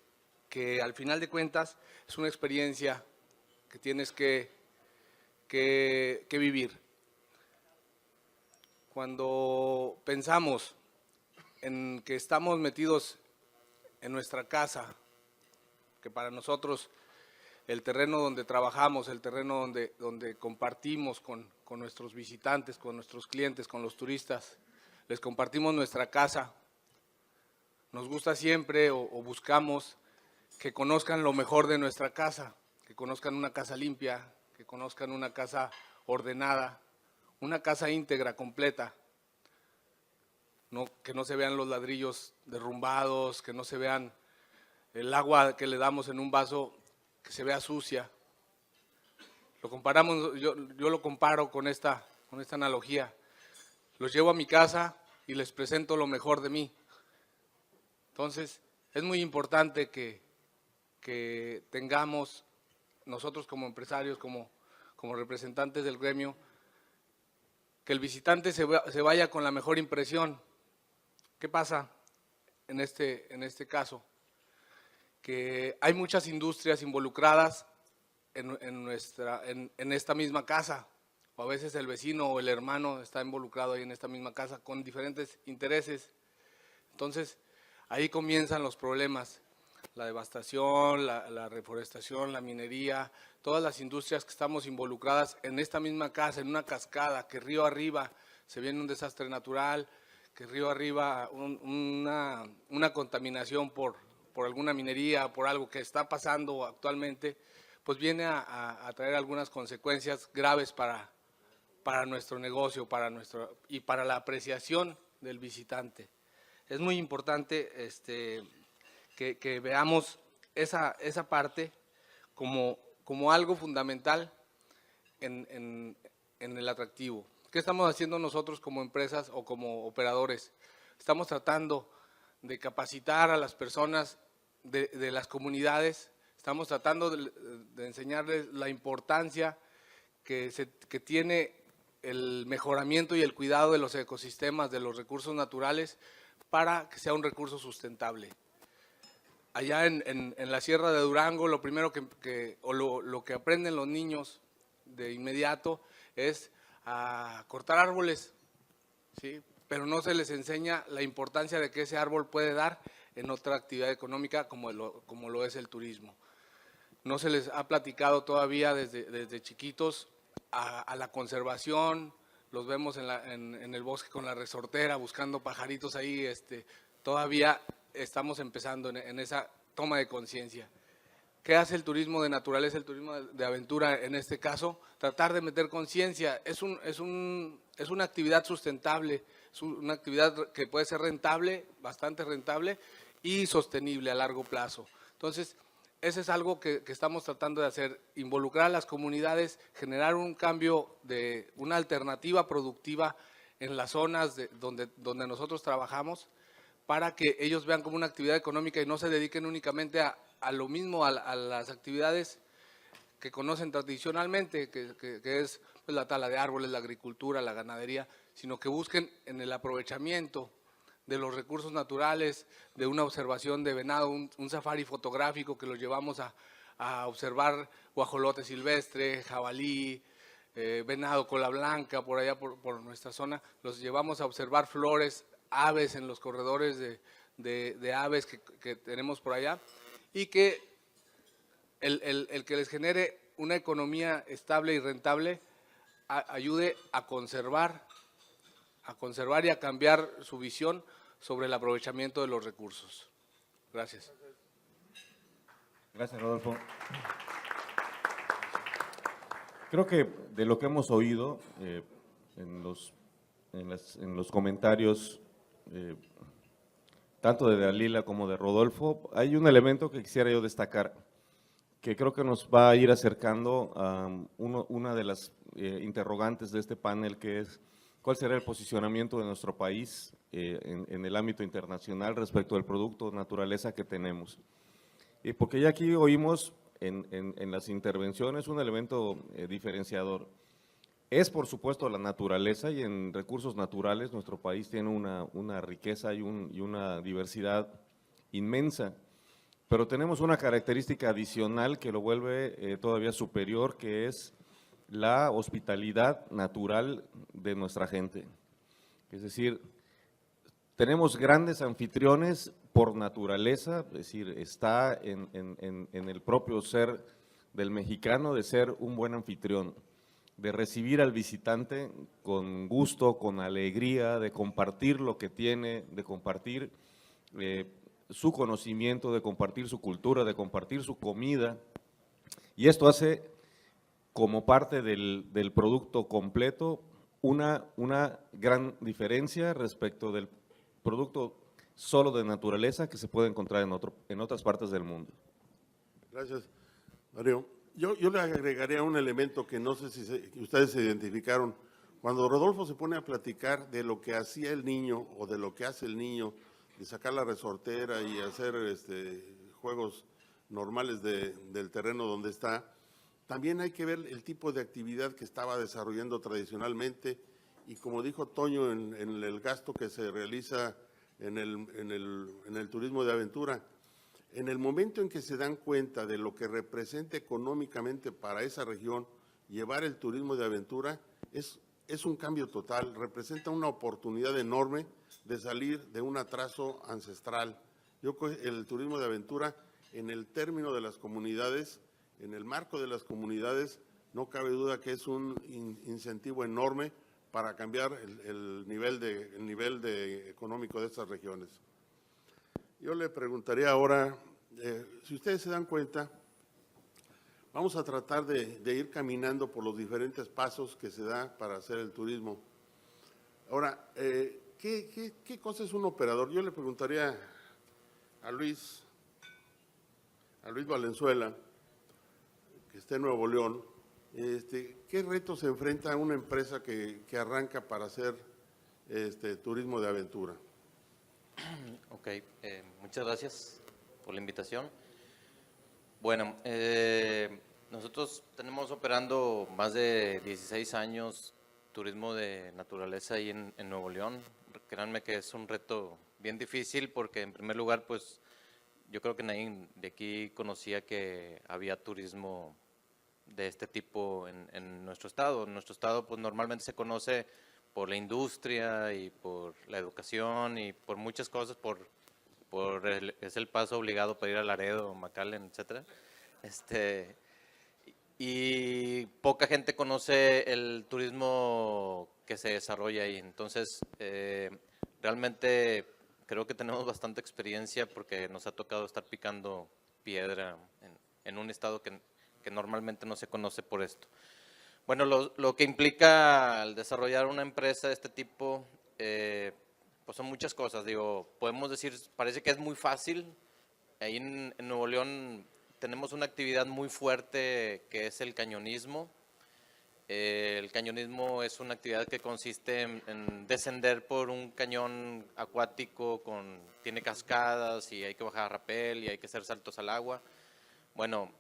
que al final de cuentas es una experiencia que tienes que vivir. Cuando pensamos en que estamos metidos en nuestra casa, que para nosotros el terreno donde trabajamos, el terreno donde compartimos con nuestros visitantes, con nuestros clientes, con los turistas, les compartimos nuestra casa, nos gusta siempre o buscamos que conozcan lo mejor de nuestra casa, que conozcan una casa limpia, que conozcan una casa ordenada, una casa íntegra, completa, que no se vean los ladrillos derrumbados, que no se vean el agua que le damos en un vaso que se vea sucia. Lo comparamos, yo lo comparo con esta analogía. Los llevo a mi casa y les presento lo mejor de mí. Entonces, es muy importante que tengamos nosotros como empresarios, como representantes del gremio, que el visitante se vaya con la mejor impresión. ¿Qué pasa en este caso? Que hay muchas industrias involucradas en esta misma casa, o a veces el vecino o el hermano está involucrado ahí en esta misma casa con diferentes intereses. Entonces, ahí comienzan los problemas, la devastación, la reforestación, la minería, todas las industrias que estamos involucradas en esta misma casa, en una cascada, que río arriba se viene un desastre natural, que río arriba una contaminación por alguna minería, por algo que está pasando actualmente, pues viene a traer algunas consecuencias graves para nuestro negocio, y para la apreciación del visitante. Es muy importante que veamos esa parte como algo fundamental en el atractivo. ¿Qué estamos haciendo nosotros como empresas o como operadores? Estamos tratando de capacitar a las personas de las comunidades, estamos tratando de enseñarles la importancia que tiene el mejoramiento y el cuidado de los ecosistemas, de los recursos naturales, para que sea un recurso sustentable. Allá en la Sierra de Durango, lo primero lo que aprenden los niños de inmediato es a cortar árboles, ¿sí? Pero no se les enseña la importancia de que ese árbol puede dar en otra actividad económica como lo es el turismo. No se les ha platicado todavía desde chiquitos a la conservación. Los vemos en el bosque con la resortera buscando pajaritos ahí. Todavía estamos empezando en esa toma de conciencia. ¿Qué hace el turismo de naturaleza, el turismo de aventura en este caso? Tratar de meter conciencia. Es una actividad sustentable, es una actividad que puede ser rentable, bastante rentable y sostenible a largo plazo. Entonces, eso es algo que estamos tratando de hacer, involucrar a las comunidades, generar un cambio de una alternativa productiva en las zonas donde nosotros trabajamos, para que ellos vean como una actividad económica y no se dediquen únicamente a lo mismo, a las actividades que conocen tradicionalmente, que es pues, la tala de árboles, la agricultura, la ganadería, sino que busquen en el aprovechamiento de los recursos naturales, de una observación de venado, un safari fotográfico que los llevamos a observar guajolote silvestre, jabalí, venado cola blanca, por allá por nuestra zona, los llevamos a observar flores, aves en los corredores de aves que tenemos por allá, y que el que les genere una economía estable y rentable ayude a conservar y a cambiar su visión sobre el aprovechamiento de los recursos. Gracias. Gracias, Rodolfo. Creo que de lo que hemos oído en los comentarios, tanto de Dalila como de Rodolfo, hay un elemento que quisiera yo destacar, que creo que nos va a ir acercando a una de las interrogantes de este panel, que es cuál será el posicionamiento de nuestro país en el ámbito internacional respecto al producto naturaleza que tenemos. Porque ya aquí oímos en las intervenciones un elemento diferenciador. Es, por supuesto, la naturaleza, y en recursos naturales nuestro país tiene una riqueza y una diversidad inmensa, pero tenemos una característica adicional que lo vuelve todavía superior, que es la hospitalidad natural de nuestra gente. Es decir, tenemos grandes anfitriones por naturaleza, es decir, está en el propio ser del mexicano de ser un buen anfitrión, de recibir al visitante con gusto, con alegría, de compartir lo que tiene, de compartir su conocimiento, de compartir su cultura, de compartir su comida, y esto hace como parte del producto completo una gran diferencia respecto del producto solo de naturaleza que se puede encontrar en otras partes del mundo. Gracias, Mario. Yo le agregaría un elemento que no sé si ustedes se identificaron. Cuando Rodolfo se pone a platicar de lo que hacía el niño o de lo que hace el niño, de sacar la resortera y hacer juegos normales del terreno donde está, también hay que ver el tipo de actividad que estaba desarrollando tradicionalmente, y como dijo Toño, en el gasto que se realiza en el turismo de aventura. En el momento en que se dan cuenta de lo que representa económicamente para esa región llevar el turismo de aventura, es es un cambio total, representa una oportunidad enorme de salir de un atraso ancestral. Yo creo que el turismo de aventura, en el término de las comunidades, en el marco de las comunidades, no cabe duda que es un incentivo enorme para cambiar el nivel económico de estas regiones. Yo le preguntaría ahora, si ustedes se dan cuenta, vamos a tratar de ir caminando por los diferentes pasos que se da para hacer el turismo. Ahora, ¿qué cosa es un operador? Yo le preguntaría a Luis Valenzuela, que está en Nuevo León, ¿qué retos se enfrenta una empresa que arranca para hacer turismo de aventura? Ok, muchas gracias por la invitación. Bueno, nosotros tenemos operando más de 16 años turismo de naturaleza ahí en Nuevo León. Créanme que es un reto bien difícil porque en primer lugar, pues yo creo que nadie de aquí conocía que había turismo de este tipo en nuestro estado. En nuestro estado pues normalmente se conoce por la industria y por la educación y por muchas cosas, es el paso obligado para ir a Laredo, McAllen, etcétera. Y poca gente conoce el turismo que se desarrolla ahí. Entonces, realmente creo que tenemos bastante experiencia porque nos ha tocado estar picando piedra en un estado que normalmente no se conoce por esto. Bueno, lo que implica al desarrollar una empresa de este tipo, pues son muchas cosas. Digo, podemos decir, parece que es muy fácil. Ahí en Nuevo León tenemos una actividad muy fuerte que es el cañonismo. El cañonismo es una actividad que consiste en descender por un cañón acuático, tiene cascadas y hay que bajar a rapel y hay que hacer saltos al agua. Bueno,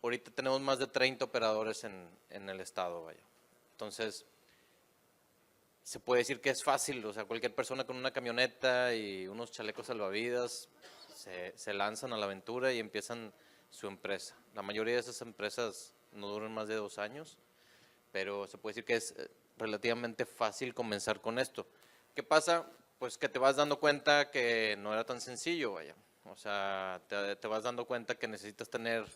ahorita tenemos más de 30 operadores en el estado, vaya. Entonces, se puede decir que es fácil, o sea, cualquier persona con una camioneta y unos chalecos salvavidas se lanzan a la aventura y empiezan su empresa. La mayoría de esas empresas no duran más de 2 años, pero se puede decir que es relativamente fácil comenzar con esto. ¿Qué pasa? Pues que te vas dando cuenta que no era tan sencillo, vaya. O sea, te vas dando cuenta que necesitas tener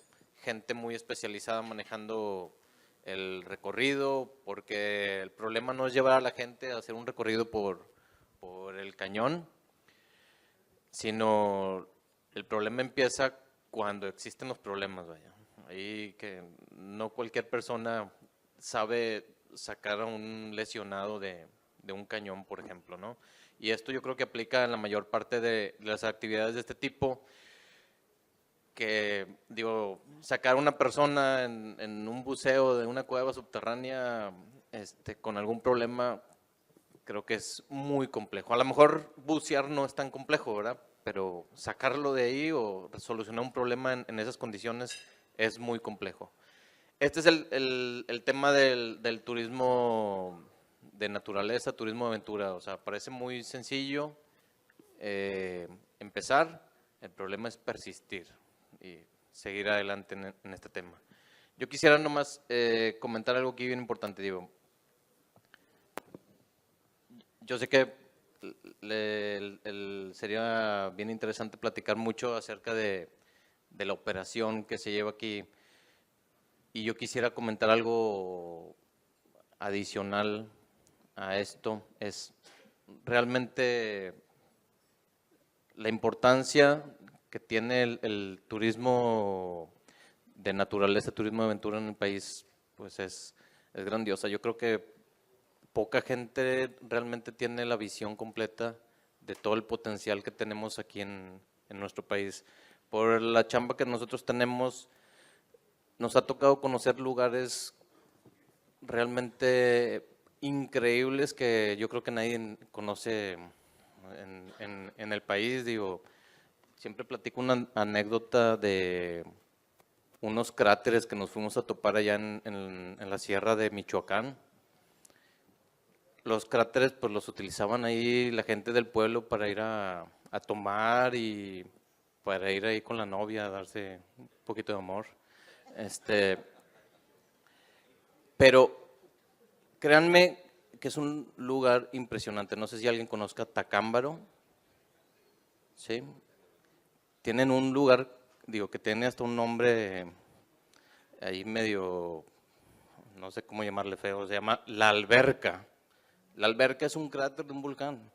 gente muy especializada manejando el recorrido, porque el problema no es llevar a la gente a hacer un recorrido por el cañón, sino el problema empieza cuando existen los problemas, vaya. Ahí que no cualquier persona sabe sacar a un lesionado de un cañón, por ejemplo, ¿no? Y esto yo creo que aplica en la mayor parte de las actividades de este tipo, que, digo, sacar a una persona en un buceo de una cueva subterránea con algún problema, creo que es muy complejo. A lo mejor bucear no es tan complejo, ¿verdad? Pero sacarlo de ahí o solucionar un problema en esas condiciones es muy complejo. Este es el tema del turismo de naturaleza, turismo de aventura. O sea, parece muy sencillo empezar, el problema es persistir y seguir adelante en este tema. Yo quisiera nomás comentar algo aquí bien importante, digo. Yo sé que sería bien interesante platicar mucho acerca de la operación que se lleva aquí, y yo quisiera comentar algo adicional a esto. Es realmente la importancia que tiene el turismo de naturaleza, turismo de aventura en el país, pues es grandiosa. Yo creo que poca gente realmente tiene la visión completa de todo el potencial que tenemos aquí en nuestro país. Por la chamba que nosotros tenemos, nos ha tocado conocer lugares realmente increíbles que yo creo que nadie conoce en el país. Digo, siempre platico una anécdota de unos cráteres que nos fuimos a topar allá en la sierra de Michoacán. Los cráteres pues los utilizaban ahí la gente del pueblo para ir a tomar y para ir ahí con la novia a darse un poquito de amor. Pero créanme que es un lugar impresionante. No sé si alguien conozca Tacámbaro. ¿Sí? Tienen un lugar, digo, que tiene hasta un nombre ahí medio, no sé cómo llamarle feo, se llama La Alberca. La Alberca es un cráter de un volcán.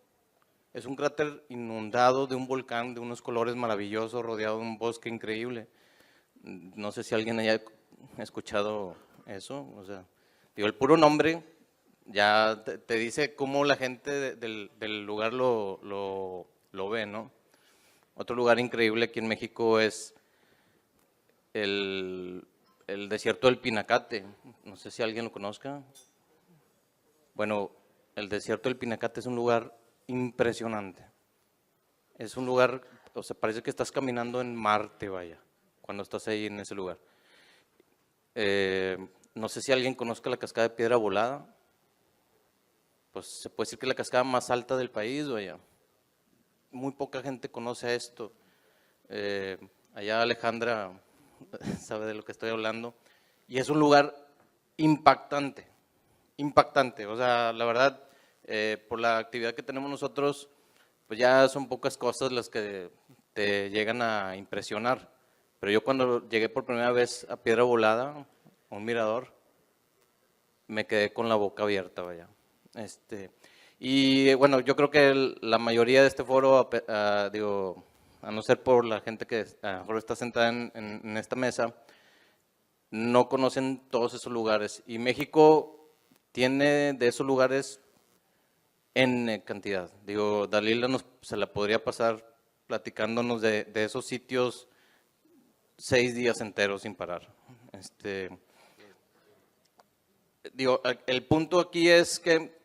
Es un cráter inundado de un volcán de unos colores maravillosos, rodeado de un bosque increíble. No sé si alguien haya escuchado eso. O sea, digo, el puro nombre ya te dice cómo la gente del lugar lo ve, ¿no? Otro lugar increíble aquí en México es el desierto del Pinacate. No sé si alguien lo conozca. Bueno, el desierto del Pinacate es un lugar impresionante. Es un lugar, o sea, parece que estás caminando en Marte, vaya, cuando estás ahí en ese lugar. No sé si alguien conozca la cascada de Piedra Volada. Pues se puede decir que es la cascada más alta del país, vaya. Muy poca gente conoce esto. Allá Alejandra sabe de lo que estoy hablando. Y es un lugar impactante, impactante. O sea, la verdad, por la actividad que tenemos nosotros, pues ya son pocas cosas las que te llegan a impresionar. Pero yo cuando llegué por primera vez a Piedra Volada, a un mirador, me quedé con la boca abierta, vaya. Y bueno, yo creo que la mayoría de este foro, digo, a no ser por la gente que a lo mejor está sentada en esta mesa, no conocen todos esos lugares. Y México tiene de esos lugares en cantidad. Digo, Dalila se la podría pasar platicándonos de esos sitios 6 días enteros sin parar. Digo, el punto aquí es que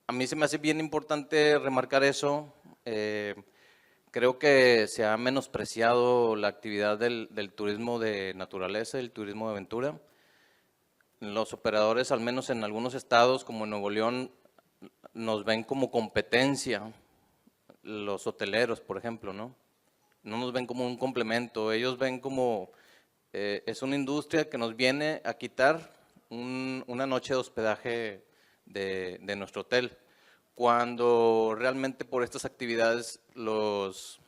a mí se me hace bien importante remarcar eso. Creo que se ha menospreciado la actividad del turismo de naturaleza, el turismo de aventura. Los operadores, al menos en algunos estados como en Nuevo León, nos ven como competencia. Los hoteleros, por ejemplo, ¿no? No nos ven como un complemento. Ellos ven como, es una industria que nos viene a quitar una noche de hospedaje de nuestro hotel, cuando realmente por estas actividades los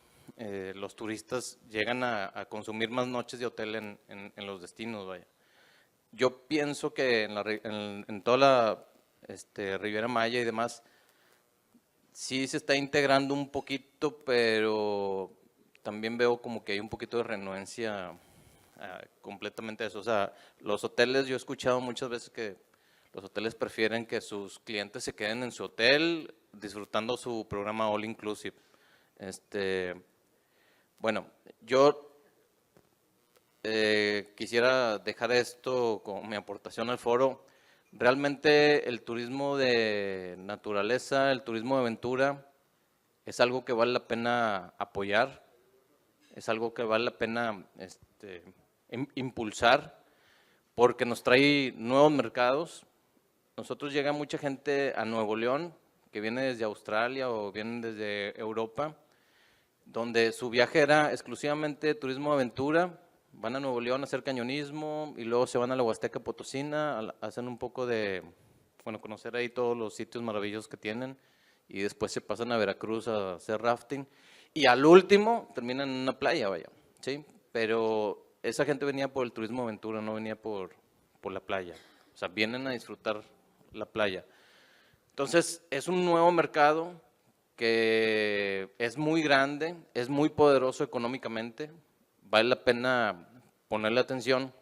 turistas llegan a consumir más noches de hotel en los destinos, vaya. Yo pienso que en toda la Riviera Maya y demás, sí se está integrando un poquito, pero también veo como que hay un poquito de renuencia completamente a eso. O sea, los hoteles, yo he escuchado muchas veces que los hoteles prefieren que sus clientes se queden en su hotel disfrutando su programa All Inclusive. Bueno, yo quisiera dejar esto como mi aportación al foro. Realmente el turismo de naturaleza, el turismo de aventura, es algo que vale la pena apoyar, es algo que vale la pena impulsar, porque nos trae nuevos mercados. Nosotros llega mucha gente a Nuevo León, que viene desde Australia o vienen desde Europa, donde su viaje era exclusivamente turismo de aventura. Van a Nuevo León a hacer cañonismo y luego se van a la Huasteca Potosina, hacen un poco de, bueno, conocer ahí todos los sitios maravillosos que tienen, y después se pasan a Veracruz a hacer rafting, y al último terminan en una playa, vaya, ¿sí? Pero esa gente venía por el turismo de aventura, no venía por la playa. O sea, vienen a disfrutar la playa. Entonces, es un nuevo mercado que es muy grande, es muy poderoso económicamente, vale la pena ponerle atención,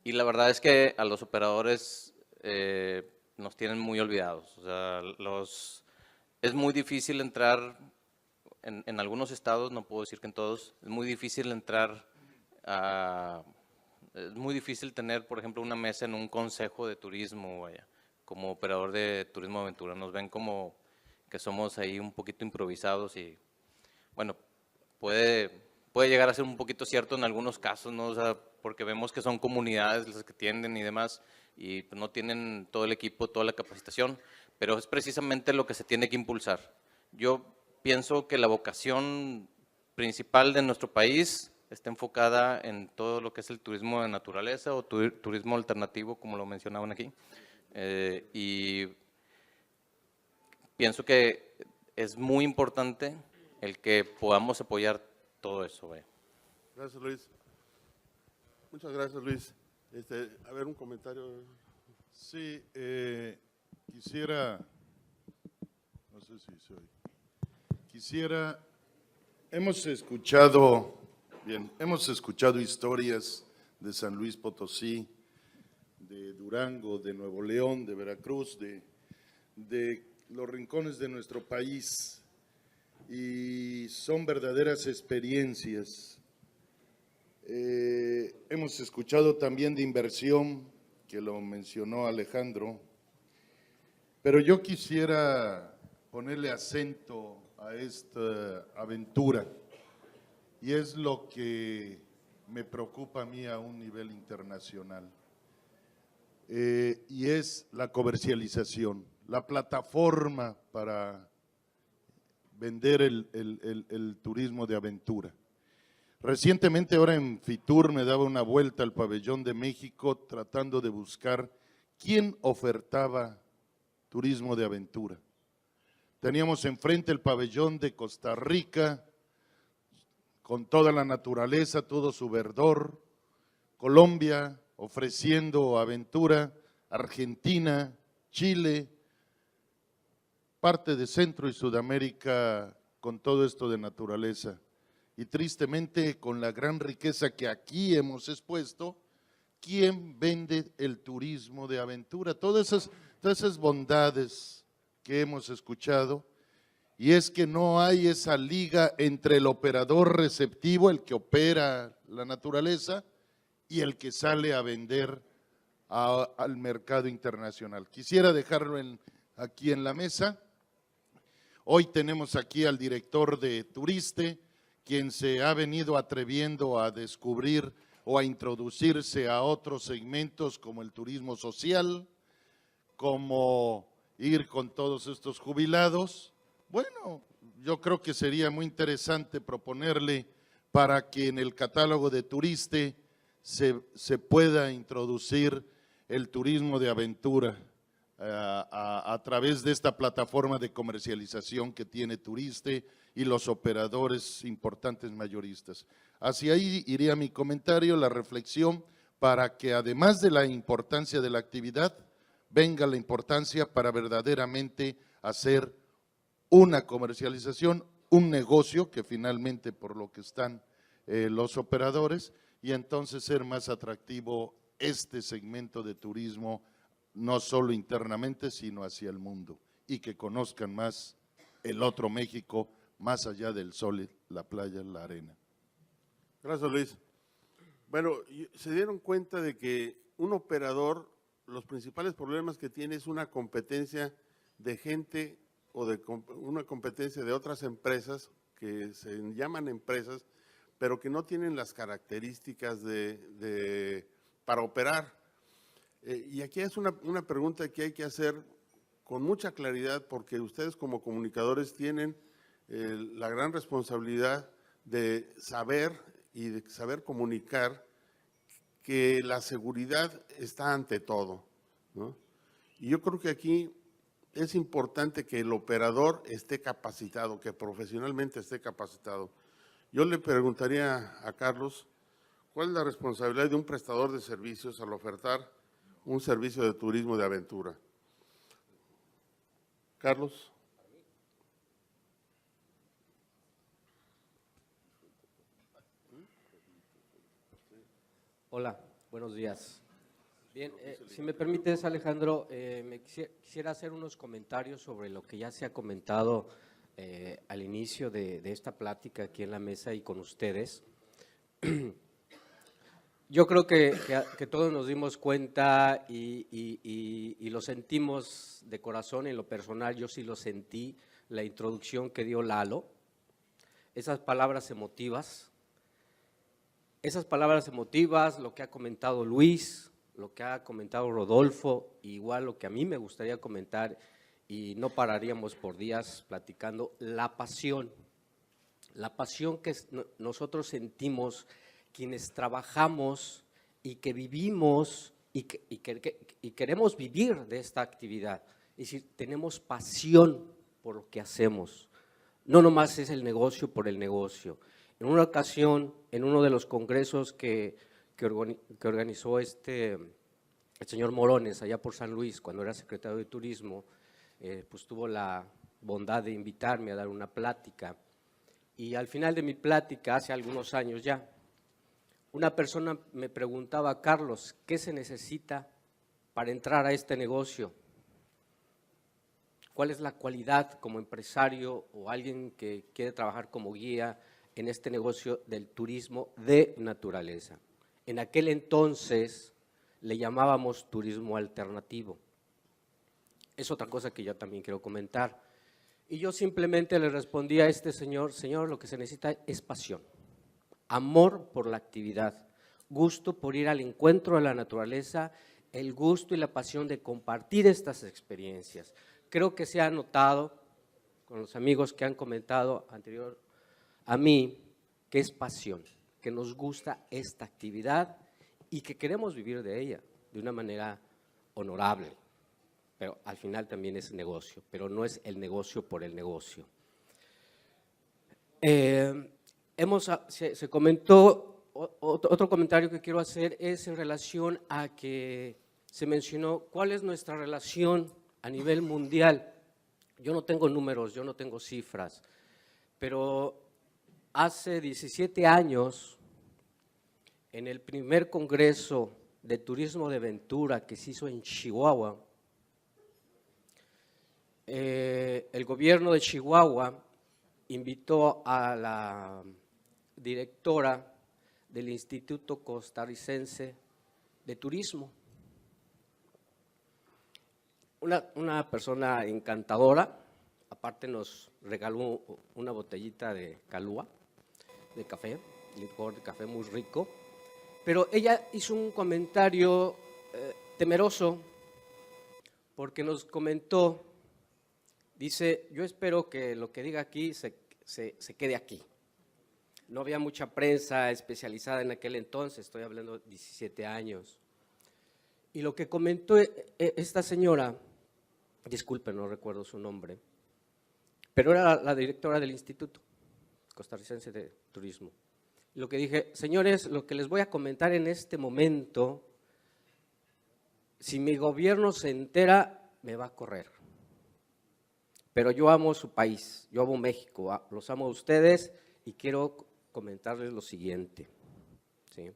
y la verdad es que a los operadores nos tienen muy olvidados. O sea, es muy difícil entrar en algunos estados, no puedo decir que en todos, es muy difícil entrar es muy difícil tener, por ejemplo, una mesa en un consejo de turismo, vaya, como operador de turismo de aventura. Nos ven como que somos ahí un poquito improvisados y, bueno, puede llegar a ser un poquito cierto en algunos casos, ¿no? O sea, porque vemos que son comunidades las que tienden y demás, y no tienen todo el equipo, toda la capacitación, pero es precisamente lo que se tiene que impulsar. Yo pienso que la vocación principal de nuestro país está enfocada en todo lo que es el turismo de naturaleza o turismo alternativo, como lo mencionaban aquí. y pienso que es muy importante el que podamos apoyar todo eso. Vaya. Gracias, Luis. Muchas gracias, Luis. A ver, un comentario. Sí, quisiera, no sé si soy, hemos escuchado historias de San Luis Potosí, de Durango, de Nuevo León, de Veracruz, de los rincones de nuestro país, y son verdaderas experiencias. Hemos escuchado también de inversión, que lo mencionó Alejandro, pero yo quisiera ponerle acento a esta aventura, y es lo que me preocupa a mí a un nivel internacional, y es la comercialización, la plataforma para vender el turismo de aventura. Recientemente, ahora en Fitur, me daba una vuelta al Pabellón de México tratando de buscar quién ofertaba turismo de aventura. Teníamos enfrente el Pabellón de Costa Rica, con toda la naturaleza, todo su verdor, Colombia ofreciendo aventura, Argentina, Chile, parte de Centro y Sudamérica con todo esto de naturaleza. Y tristemente, con la gran riqueza que aquí hemos expuesto, ¿quién vende el turismo de aventura? Todas esas bondades que hemos escuchado, y es que no hay esa liga entre el operador receptivo, el que opera la naturaleza, y el que sale a vender al mercado internacional. Quisiera dejarlo aquí en la mesa. Hoy tenemos aquí al director de Turiste, quien se ha venido atreviendo a descubrir o a introducirse a otros segmentos como el turismo social, como ir con todos estos jubilados. Bueno, yo creo que sería muy interesante proponerle para que en el catálogo de Turiste se pueda introducir el turismo de aventura a través de esta plataforma de comercialización que tiene Turiste y los operadores importantes mayoristas. Hacia ahí iría mi comentario, la reflexión, para que además de la importancia de la actividad, venga la importancia para verdaderamente hacer una comercialización, un negocio que finalmente por lo que están los operadores, y entonces ser más atractivo este segmento de turismo, no solo internamente, sino hacia el mundo, y que conozcan más el otro México, más allá del sol, la playa, la arena. Gracias, Luis. Bueno, se dieron cuenta de que un operador, los principales problemas que tiene es una competencia de gente o una competencia de otras empresas que se llaman empresas, pero que no tienen las características para operar. Y aquí es una pregunta que hay que hacer con mucha claridad, porque ustedes como comunicadores tienen la gran responsabilidad de saber y de saber comunicar que la seguridad está ante todo, ¿no? Y yo creo que aquí es importante que el operador esté capacitado, que profesionalmente esté capacitado. Yo le preguntaría a Carlos, ¿cuál es la responsabilidad de un prestador de servicios al ofertar un servicio de turismo de aventura? Carlos. Hola, buenos días. Bien, si me permites, Alejandro, me quisiera hacer unos comentarios sobre lo que ya se ha comentado al inicio de esta plática aquí en la mesa y con ustedes. Yo creo que todos nos dimos cuenta y lo sentimos de corazón, en lo personal yo sí lo sentí, la introducción que dio Lalo, esas palabras emotivas, lo que ha comentado Luis, lo que ha comentado Rodolfo, igual lo que a mí me gustaría comentar, y no pararíamos por días platicando, la pasión que nosotros sentimos quienes trabajamos y que vivimos y queremos vivir de esta actividad. Es decir, tenemos pasión por lo que hacemos. No nomás es el negocio por el negocio. En una ocasión, en uno de los congresos que organizó el señor Morones allá por San Luis, cuando era secretario de Turismo, pues tuvo la bondad de invitarme a dar una plática. Y al final de mi plática, hace algunos años ya, una persona me preguntaba: Carlos, ¿qué se necesita para entrar a este negocio? ¿Cuál es la cualidad como empresario o alguien que quiere trabajar como guía en este negocio del turismo de naturaleza? En aquel entonces le llamábamos turismo alternativo. Es otra cosa que yo también quiero comentar. Y yo simplemente le respondí a este señor: señor, lo que se necesita es pasión, amor por la actividad, gusto por ir al encuentro de la naturaleza, el gusto y la pasión de compartir estas experiencias. Creo que se ha notado con los amigos que han comentado anterior a mí que es pasión, que nos gusta esta actividad y que queremos vivir de ella de una manera honorable. Pero al final también es negocio, pero no es el negocio por el negocio. Se comentó, otro comentario que quiero hacer es en relación a que se mencionó cuál es nuestra relación a nivel mundial. Yo no tengo números, yo no tengo cifras, pero hace 17 años, en el primer Congreso de Turismo de Aventura que se hizo en Chihuahua, el gobierno de Chihuahua invitó a la directora del Instituto Costarricense de Turismo, una persona encantadora. Aparte nos regaló una botellita de calúa, de café, licor de café muy rico, pero ella hizo un comentario temeroso porque nos comentó, dice: yo espero que lo que diga aquí se quede aquí. No había mucha prensa especializada en aquel entonces, estoy hablando de 17 años. Y lo que comentó esta señora, disculpe, no recuerdo su nombre, pero era la directora del Instituto Costarricense de Turismo. Lo que dije: señores, lo que les voy a comentar en este momento, si mi gobierno se entera, me va a correr. Pero yo amo su país, yo amo México, los amo a ustedes y quiero comentarles lo siguiente. ¿Sí?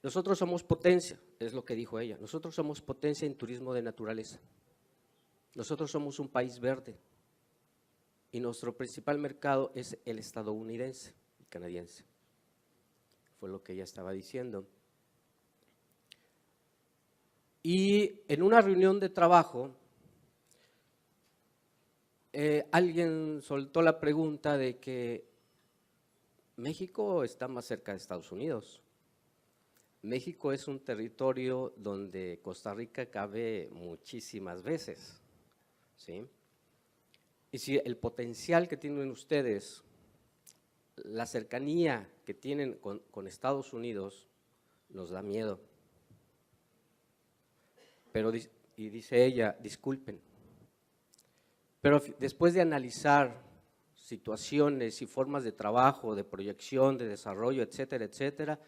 Nosotros somos potencia, es lo que dijo ella, nosotros somos potencia en turismo de naturaleza. Nosotros somos un país verde y nuestro principal mercado es el estadounidense y canadiense. Fue lo que ella estaba diciendo. Y en una reunión de trabajo, alguien soltó la pregunta de que México está más cerca de Estados Unidos. México es un territorio donde Costa Rica cabe muchísimas veces, ¿sí? Y si el potencial que tienen ustedes, la cercanía que tienen con Estados Unidos, nos da miedo. Pero, y dice ella, disculpen, pero después de analizar situaciones y formas de trabajo, de proyección, de desarrollo, etcétera, etcétera,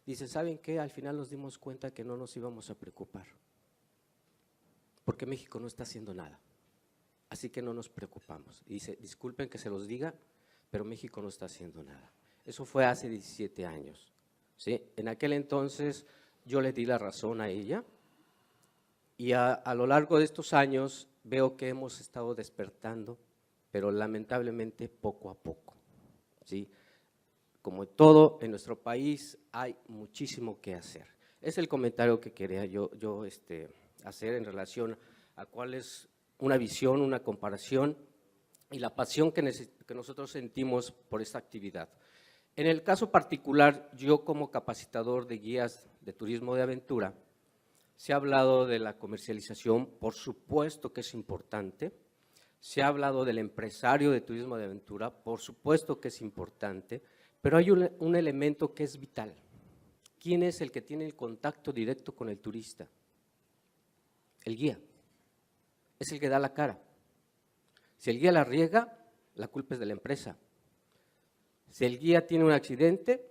dice: ¿saben qué? Al final nos dimos cuenta que no nos íbamos a preocupar, porque México no está haciendo nada, así que no nos preocupamos. Y dice: disculpen que se los diga, pero México no está haciendo nada. Eso fue hace 17 años, ¿sí? En aquel entonces yo le di la razón a ella y a lo largo de estos años veo que hemos estado despertando, pero lamentablemente poco a poco, ¿sí? Como todo en nuestro país hay muchísimo que hacer. Es el comentario que quería yo hacer en relación a cuál es una visión, una comparación y la pasión que nosotros sentimos por esta actividad. En el caso particular, yo como capacitador de guías de turismo de aventura, se ha hablado de la comercialización, por supuesto que es importante. Se ha hablado del empresario de turismo de aventura, por supuesto que es importante, pero hay un elemento que es vital, ¿quién es el que tiene el contacto directo con el turista? El guía. Es el que da la cara. Si el guía la riega, la culpa es de la empresa. Si el guía tiene un accidente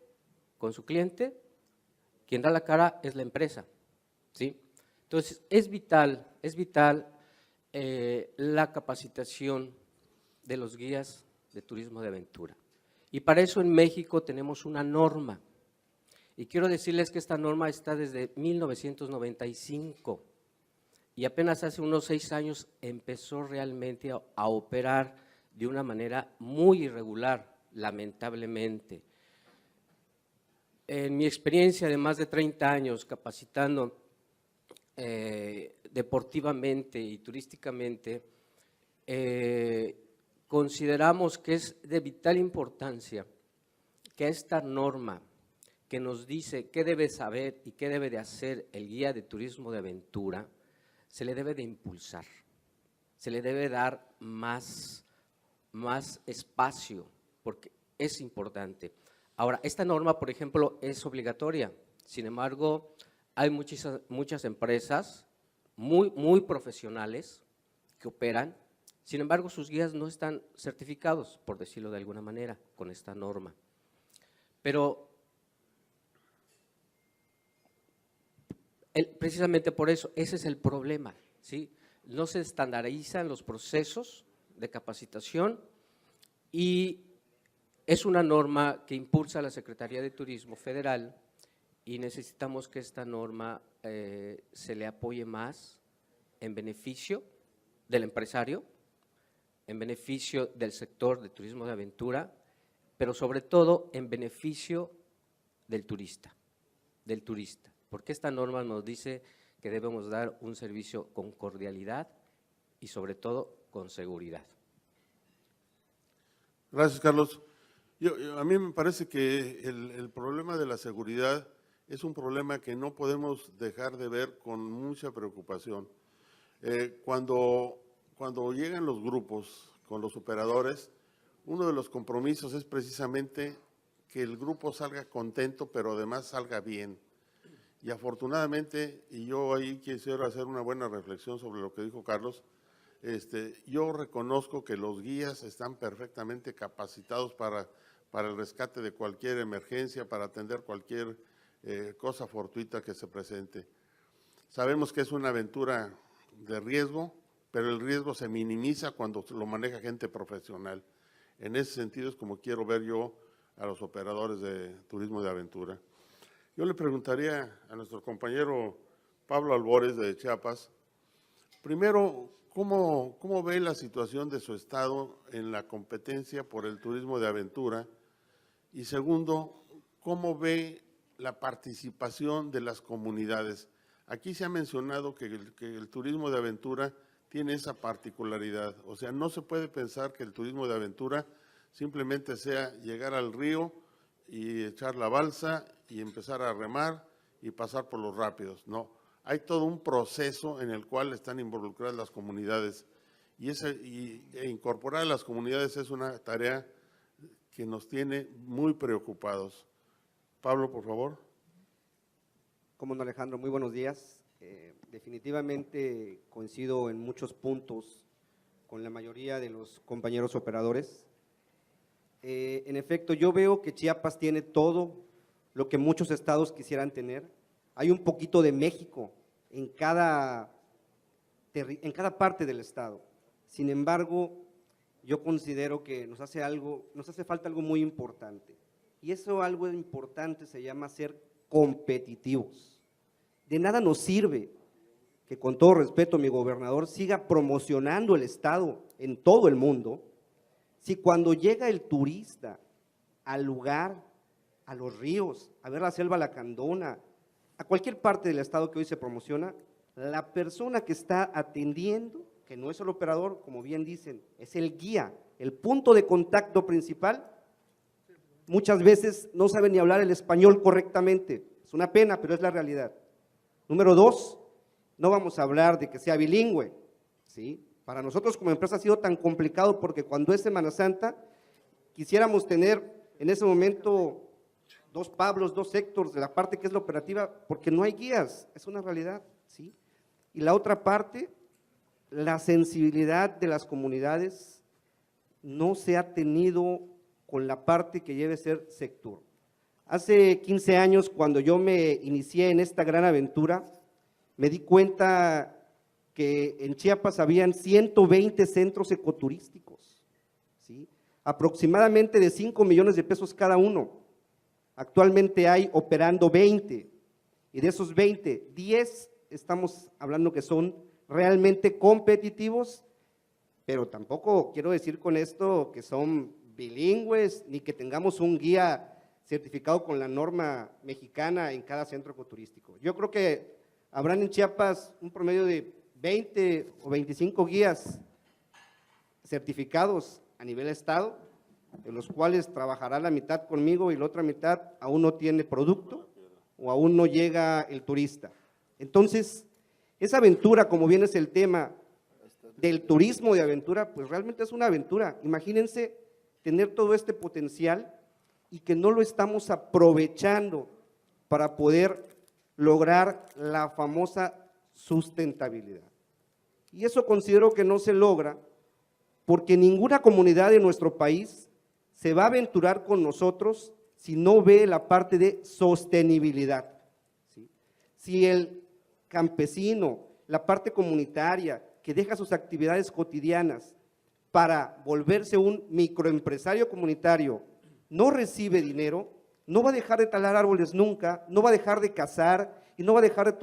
con su cliente, quien da la cara es la empresa, ¿sí? Entonces, es vital la capacitación de los guías de turismo de aventura. Y para eso en México tenemos una norma. Y quiero decirles que esta norma está desde 1995 y apenas hace unos 6 años empezó realmente a operar de una manera muy irregular, lamentablemente. En mi experiencia de más de 30 años capacitando deportivamente y turísticamente, consideramos que es de vital importancia que esta norma que nos dice qué debe saber y qué debe de hacer el guía de turismo de aventura, se le debe de impulsar, se le debe dar más espacio, porque es importante. Ahora, esta norma, por ejemplo, es obligatoria, sin embargo, hay muchas empresas muy profesionales que operan, sin embargo, sus guías no están certificados, por decirlo de alguna manera, con esta norma. Pero precisamente por eso, ese es el problema, ¿sí? No se estandarizan los procesos de capacitación y es una norma que impulsa la Secretaría de Turismo Federal y necesitamos que esta norma se le apoye más en beneficio del empresario, en beneficio del sector de turismo de aventura, pero sobre todo en beneficio del turista, porque esta norma nos dice que debemos dar un servicio con cordialidad y sobre todo con seguridad. Gracias, Carlos. A mí me parece que el problema de la seguridad es un problema que no podemos dejar de ver con mucha preocupación. Cuando llegan los grupos con los operadores, uno de los compromisos es precisamente que el grupo salga contento, pero además salga bien. Y afortunadamente, y yo ahí quisiera hacer una buena reflexión sobre lo que dijo Carlos, yo reconozco que los guías están perfectamente capacitados para el rescate de cualquier emergencia, para atender cualquier cosa fortuita que se presente. Sabemos que es una aventura de riesgo, pero el riesgo se minimiza cuando lo maneja gente profesional. En ese sentido es como quiero ver yo a los operadores de turismo de aventura. Yo le preguntaría a nuestro compañero Pablo Albores de Chiapas, primero, ¿cómo ve la situación de su estado en la competencia por el turismo de aventura? Y segundo, ¿cómo ve la participación de las comunidades? Aquí se ha mencionado que el turismo de aventura tiene esa particularidad, o sea, no se puede pensar que el turismo de aventura simplemente sea llegar al río y echar la balsa y empezar a remar y pasar por los rápidos, no. Hay todo un proceso en el cual están involucradas las comunidades e incorporar a las comunidades es una tarea que nos tiene muy preocupados. Pablo, por favor. Cómo no, Alejandro, muy buenos días. Definitivamente coincido en muchos puntos con la mayoría de los compañeros operadores. En efecto, yo veo que Chiapas tiene todo lo que muchos estados quisieran tener. Hay un poquito de México en cada parte del estado. Sin embargo, yo considero que nos hace falta algo muy importante. Y eso algo importante se llama ser competitivos. De nada nos sirve que, con todo respeto, mi gobernador siga promocionando el estado en todo el mundo, si cuando llega el turista al lugar, a los ríos, a ver la selva lacandona, a cualquier parte del estado que hoy se promociona, la persona que está atendiendo, que no es el operador, como bien dicen, es el guía, el punto de contacto principal, muchas veces no sabe ni hablar el español correctamente. Es una pena, pero es la realidad. Número 2, no vamos a hablar de que sea bilingüe, ¿sí? Para nosotros como empresa ha sido tan complicado porque cuando es Semana Santa quisiéramos tener en ese momento dos Pablos, dos Héctors, de la parte que es la operativa, porque no hay guías, es una realidad, ¿sí? Y la otra parte, la sensibilidad de las comunidades no se ha tenido con la parte que debe ser sector. Hace 15 años, cuando yo me inicié en esta gran aventura, me di cuenta que en Chiapas habían 120 centros ecoturísticos, ¿sí? Aproximadamente de 5 millones de pesos cada uno. Actualmente hay operando 20, y de esos 20, 10 estamos hablando que son realmente competitivos, pero tampoco quiero decir con esto que son bilingües, ni que tengamos un guía certificado con la norma mexicana en cada centro ecoturístico. Yo creo que habrán en Chiapas un promedio de 20 o 25 guías certificados a nivel estado, de los cuales trabajará la mitad conmigo y la otra mitad aún no tiene producto o aún no llega el turista. Entonces, esa aventura, como bien es el tema del turismo de aventura, pues realmente es una aventura. Imagínense tener todo este potencial y que no lo estamos aprovechando para poder lograr la famosa sustentabilidad. Y eso considero que no se logra porque ninguna comunidad de nuestro país se va a aventurar con nosotros si no ve la parte de sostenibilidad, ¿sí? Si el campesino, la parte comunitaria, que deja sus actividades cotidianas para volverse un microempresario comunitario, no recibe dinero, no va a dejar de talar árboles nunca, no va a dejar de cazar y no va a dejar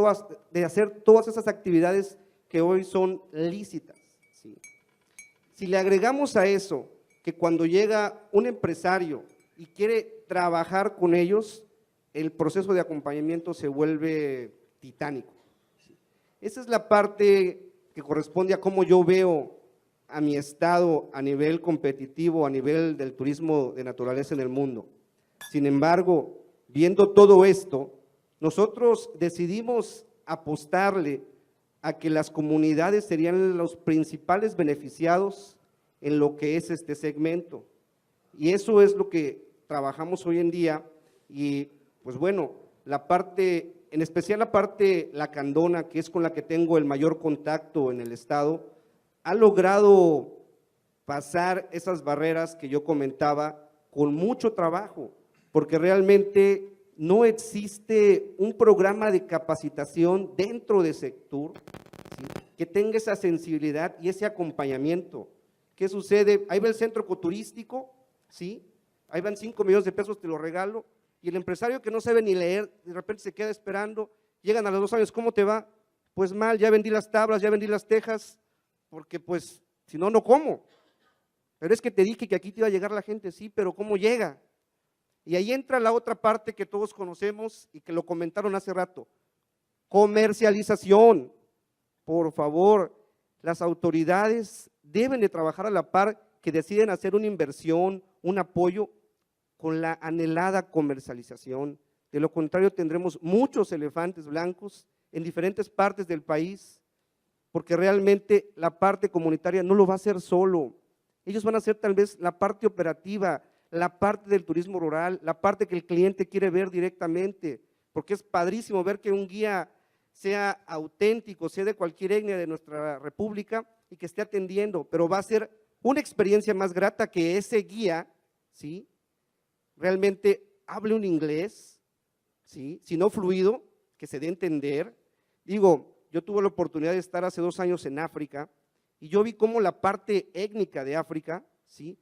de hacer todas esas actividades que hoy son lícitas, ¿sí? Si le agregamos a eso que cuando llega un empresario y quiere trabajar con ellos, el proceso de acompañamiento se vuelve titánico, ¿sí? Esa es la parte que corresponde a cómo yo veo a mi estado a nivel competitivo, a nivel del turismo de naturaleza en el mundo. Sin embargo, viendo todo esto, nosotros decidimos apostarle a que las comunidades serían los principales beneficiados en lo que es este segmento. Y eso es lo que trabajamos hoy en día y pues bueno, la parte, en especial la parte lacandona, que es con la que tengo el mayor contacto en el estado, ha logrado pasar esas barreras que yo comentaba con mucho trabajo, porque realmente no existe un programa de capacitación dentro de Sectur, ¿sí?, que tenga esa sensibilidad y ese acompañamiento. ¿Qué sucede? Ahí va el centro ecoturístico, ¿sí? Ahí van 5 millones de pesos, te lo regalo, y el empresario que no sabe ni leer, de repente se queda esperando, llegan a los 2 años, ¿cómo te va? Pues mal, ya vendí las tablas, ya vendí las tejas, porque pues, si no, no como. Pero es que te dije que aquí te iba a llegar la gente, sí, pero ¿cómo llega? Y ahí entra la otra parte que todos conocemos y que lo comentaron hace rato, comercialización. Por favor, las autoridades deben de trabajar a la par que deciden hacer una inversión, un apoyo con la anhelada comercialización. De lo contrario, tendremos muchos elefantes blancos en diferentes partes del país, porque realmente la parte comunitaria no lo va a hacer solo. Ellos van a hacer tal vez la parte operativa, la parte del turismo rural, la parte que el cliente quiere ver directamente, porque es padrísimo ver que un guía sea auténtico, sea de cualquier etnia de nuestra república y que esté atendiendo, pero va a ser una experiencia más grata que ese guía, ¿sí?, realmente hable un inglés, ¿sí?, si no fluido, que se dé a entender. Digo, yo tuve la oportunidad de estar hace 2 años en África y yo vi cómo la parte étnica de África, ¿sí?,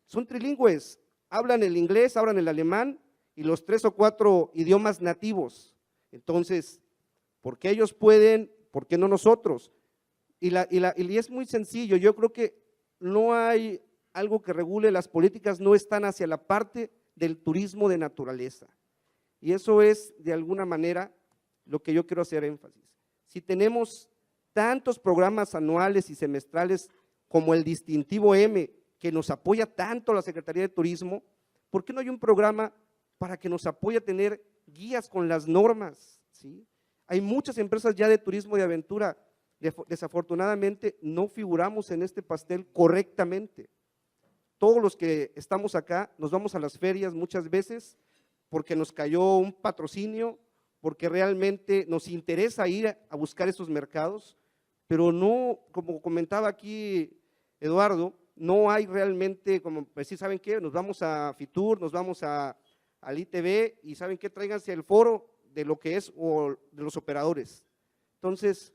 son trilingües, hablan el inglés, hablan el alemán y los 3 o 4 idiomas nativos. Entonces, ¿por qué ellos pueden? ¿Por qué no nosotros? Y es muy sencillo, yo creo que no hay algo que regule, las políticas no están hacia la parte del turismo de naturaleza. Y eso es de alguna manera lo que yo quiero hacer énfasis. Si tenemos tantos programas anuales y semestrales como el Distintivo M, que nos apoya tanto la Secretaría de Turismo, ¿por qué no hay un programa para que nos apoye a tener guías con las normas? ¿Sí? Hay muchas empresas ya de turismo de aventura, desafortunadamente no figuramos en este pastel correctamente. Todos los que estamos acá nos vamos a las ferias muchas veces porque nos cayó un patrocinio, porque realmente nos interesa ir a buscar esos mercados, pero no, como comentaba aquí Eduardo, no hay realmente, como decir, ¿saben qué? Nos vamos a Fitur, nos vamos al ITV y ¿saben qué? Tráiganse el foro de lo que es o de los operadores. Entonces,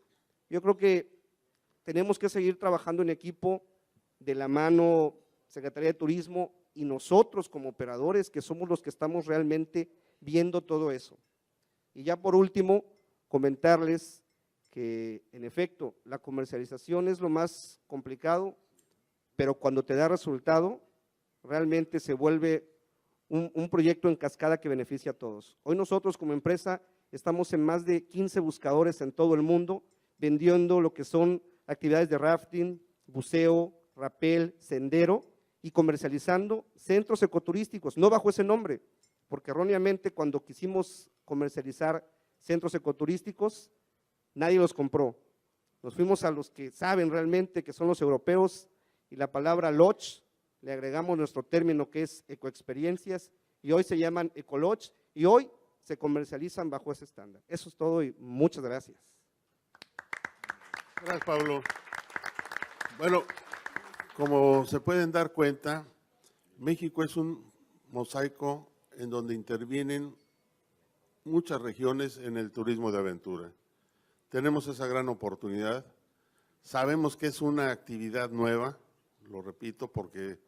yo creo que tenemos que seguir trabajando en equipo de la mano Secretaría de Turismo y nosotros como operadores, que somos los que estamos realmente viendo todo eso. Y ya por último, comentarles que en efecto la comercialización es lo más complicado, pero cuando te da resultado, realmente se vuelve un proyecto en cascada que beneficia a todos. Hoy nosotros como empresa estamos en más de 15 buscadores en todo el mundo, vendiendo lo que son actividades de rafting, buceo, rapel, sendero y comercializando centros ecoturísticos, no bajo ese nombre, porque erróneamente cuando quisimos comercializar centros ecoturísticos, nadie los compró. Nos fuimos a los que saben realmente, que son los europeos, y la palabra lodge, le agregamos nuestro término que es ecoexperiencias, y hoy se llaman ecolodge, y hoy se comercializan bajo ese estándar. Eso es todo y muchas gracias. Gracias, Pablo. Bueno, como se pueden dar cuenta, México es un mosaico en donde intervienen muchas regiones en el turismo de aventura. Tenemos esa gran oportunidad. Sabemos que es una actividad nueva, lo repito, porque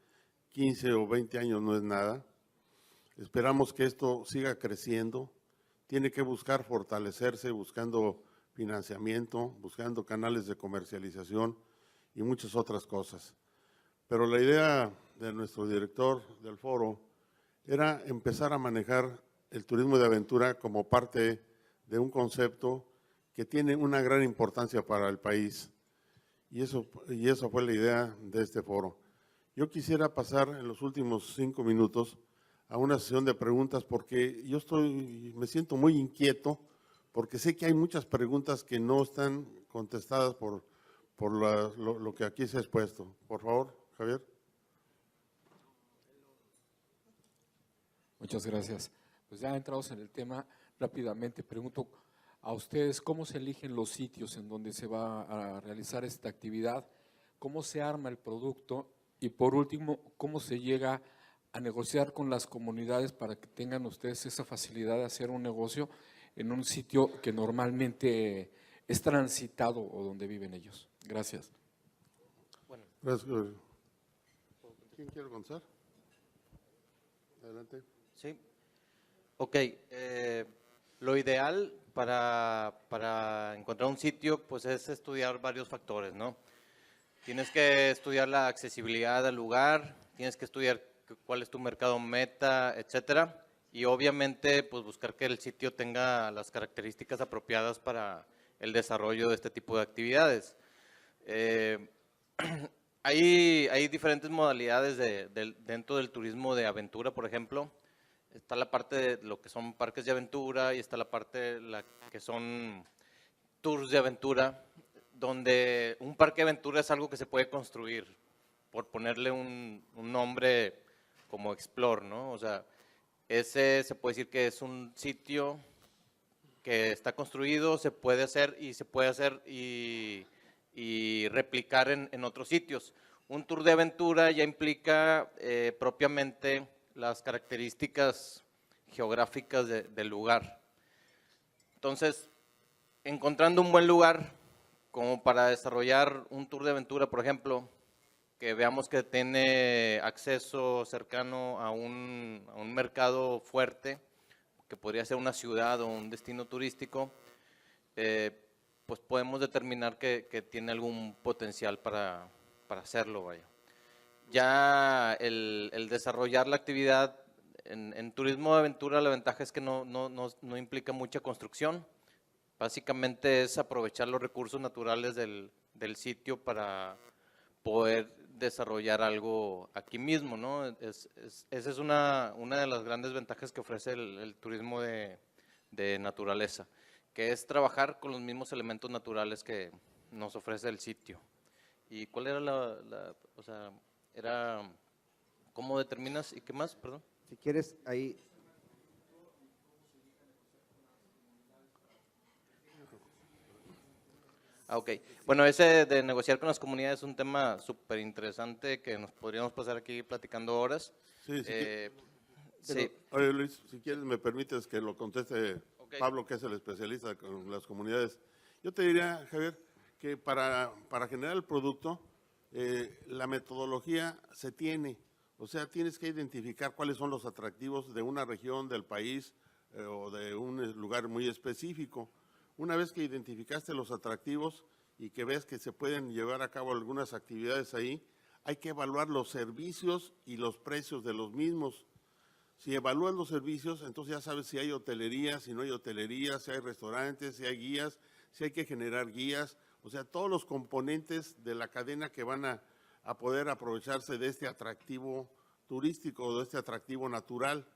15 o 20 años no es nada. Esperamos que esto siga creciendo. Tiene que buscar fortalecerse, buscando financiamiento, buscando canales de comercialización y muchas otras cosas. Pero la idea de nuestro director del foro era empezar a manejar el turismo de aventura como parte de un concepto que tiene una gran importancia para el país. Y eso fue la idea de este foro. Yo quisiera pasar en los últimos 5 minutos a una sesión de preguntas porque me siento muy inquieto porque sé que hay muchas preguntas que no están contestadas por lo que aquí se ha expuesto. Por favor, Javier. Muchas gracias. Pues ya entrados en el tema, rápidamente pregunto a ustedes cómo se eligen los sitios en donde se va a realizar esta actividad, cómo se arma el producto y por último, cómo se llega a negociar con las comunidades para que tengan ustedes esa facilidad de hacer un negocio en un sitio que normalmente es transitado o donde viven ellos. Gracias. Bueno. Gracias. ¿Quién quiere comenzar? Adelante. Sí. Ok. Lo ideal para encontrar un sitio, pues es estudiar varios factores, ¿no? Tienes que estudiar la accesibilidad del lugar, tienes que estudiar cuál es tu mercado meta, etcétera, y obviamente, pues buscar que el sitio tenga las características apropiadas para el desarrollo de este tipo de actividades. Hay diferentes modalidades dentro del turismo de aventura, por ejemplo. Está la parte de lo que son parques de aventura y está la parte que son tours de aventura, donde un parque de aventura es algo que se puede construir, por ponerle un nombre como Explore, ¿no? O sea, ese se puede decir que es un sitio que está construido, se puede hacer y replicar en otros sitios. Un tour de aventura ya implica propiamente las características geográficas del lugar. Entonces, encontrando un buen lugar como para desarrollar un tour de aventura, por ejemplo, que veamos que tiene acceso cercano a un mercado fuerte, que podría ser una ciudad o un destino turístico, pues podemos determinar que tiene algún potencial para hacerlo, vaya. Ya el desarrollar la actividad en turismo de aventura, la ventaja es que no implica mucha construcción. Básicamente es aprovechar los recursos naturales del sitio para poder desarrollar algo aquí mismo, ¿no? Esa es una de las grandes ventajas que ofrece el turismo de naturaleza, que es trabajar con los mismos elementos naturales que nos ofrece el sitio. ¿Y cuál era o sea, era cómo determinas y qué más, perdón? Si quieres, ahí. Ah, ok. Bueno, ese de negociar con las comunidades es un tema súper interesante que nos podríamos pasar aquí platicando horas. Sí, Sí. Oye, Luis, si quieres me permites que lo conteste Ok. Pablo, que es el especialista con las comunidades. Yo te diría, Javier, que para generar el producto, la metodología se tiene. O sea, tienes que identificar cuáles son los atractivos de una región, del país o de un lugar muy específico. Una vez que identificaste los atractivos y que ves que se pueden llevar a cabo algunas actividades ahí, hay que evaluar los servicios y los precios de los mismos. Si evalúas los servicios, entonces ya sabes si hay hotelería, si no hay hotelería, si hay restaurantes, si hay guías, si hay que generar guías, o sea, todos los componentes de la cadena que van a poder aprovecharse de este atractivo turístico, de este atractivo natural.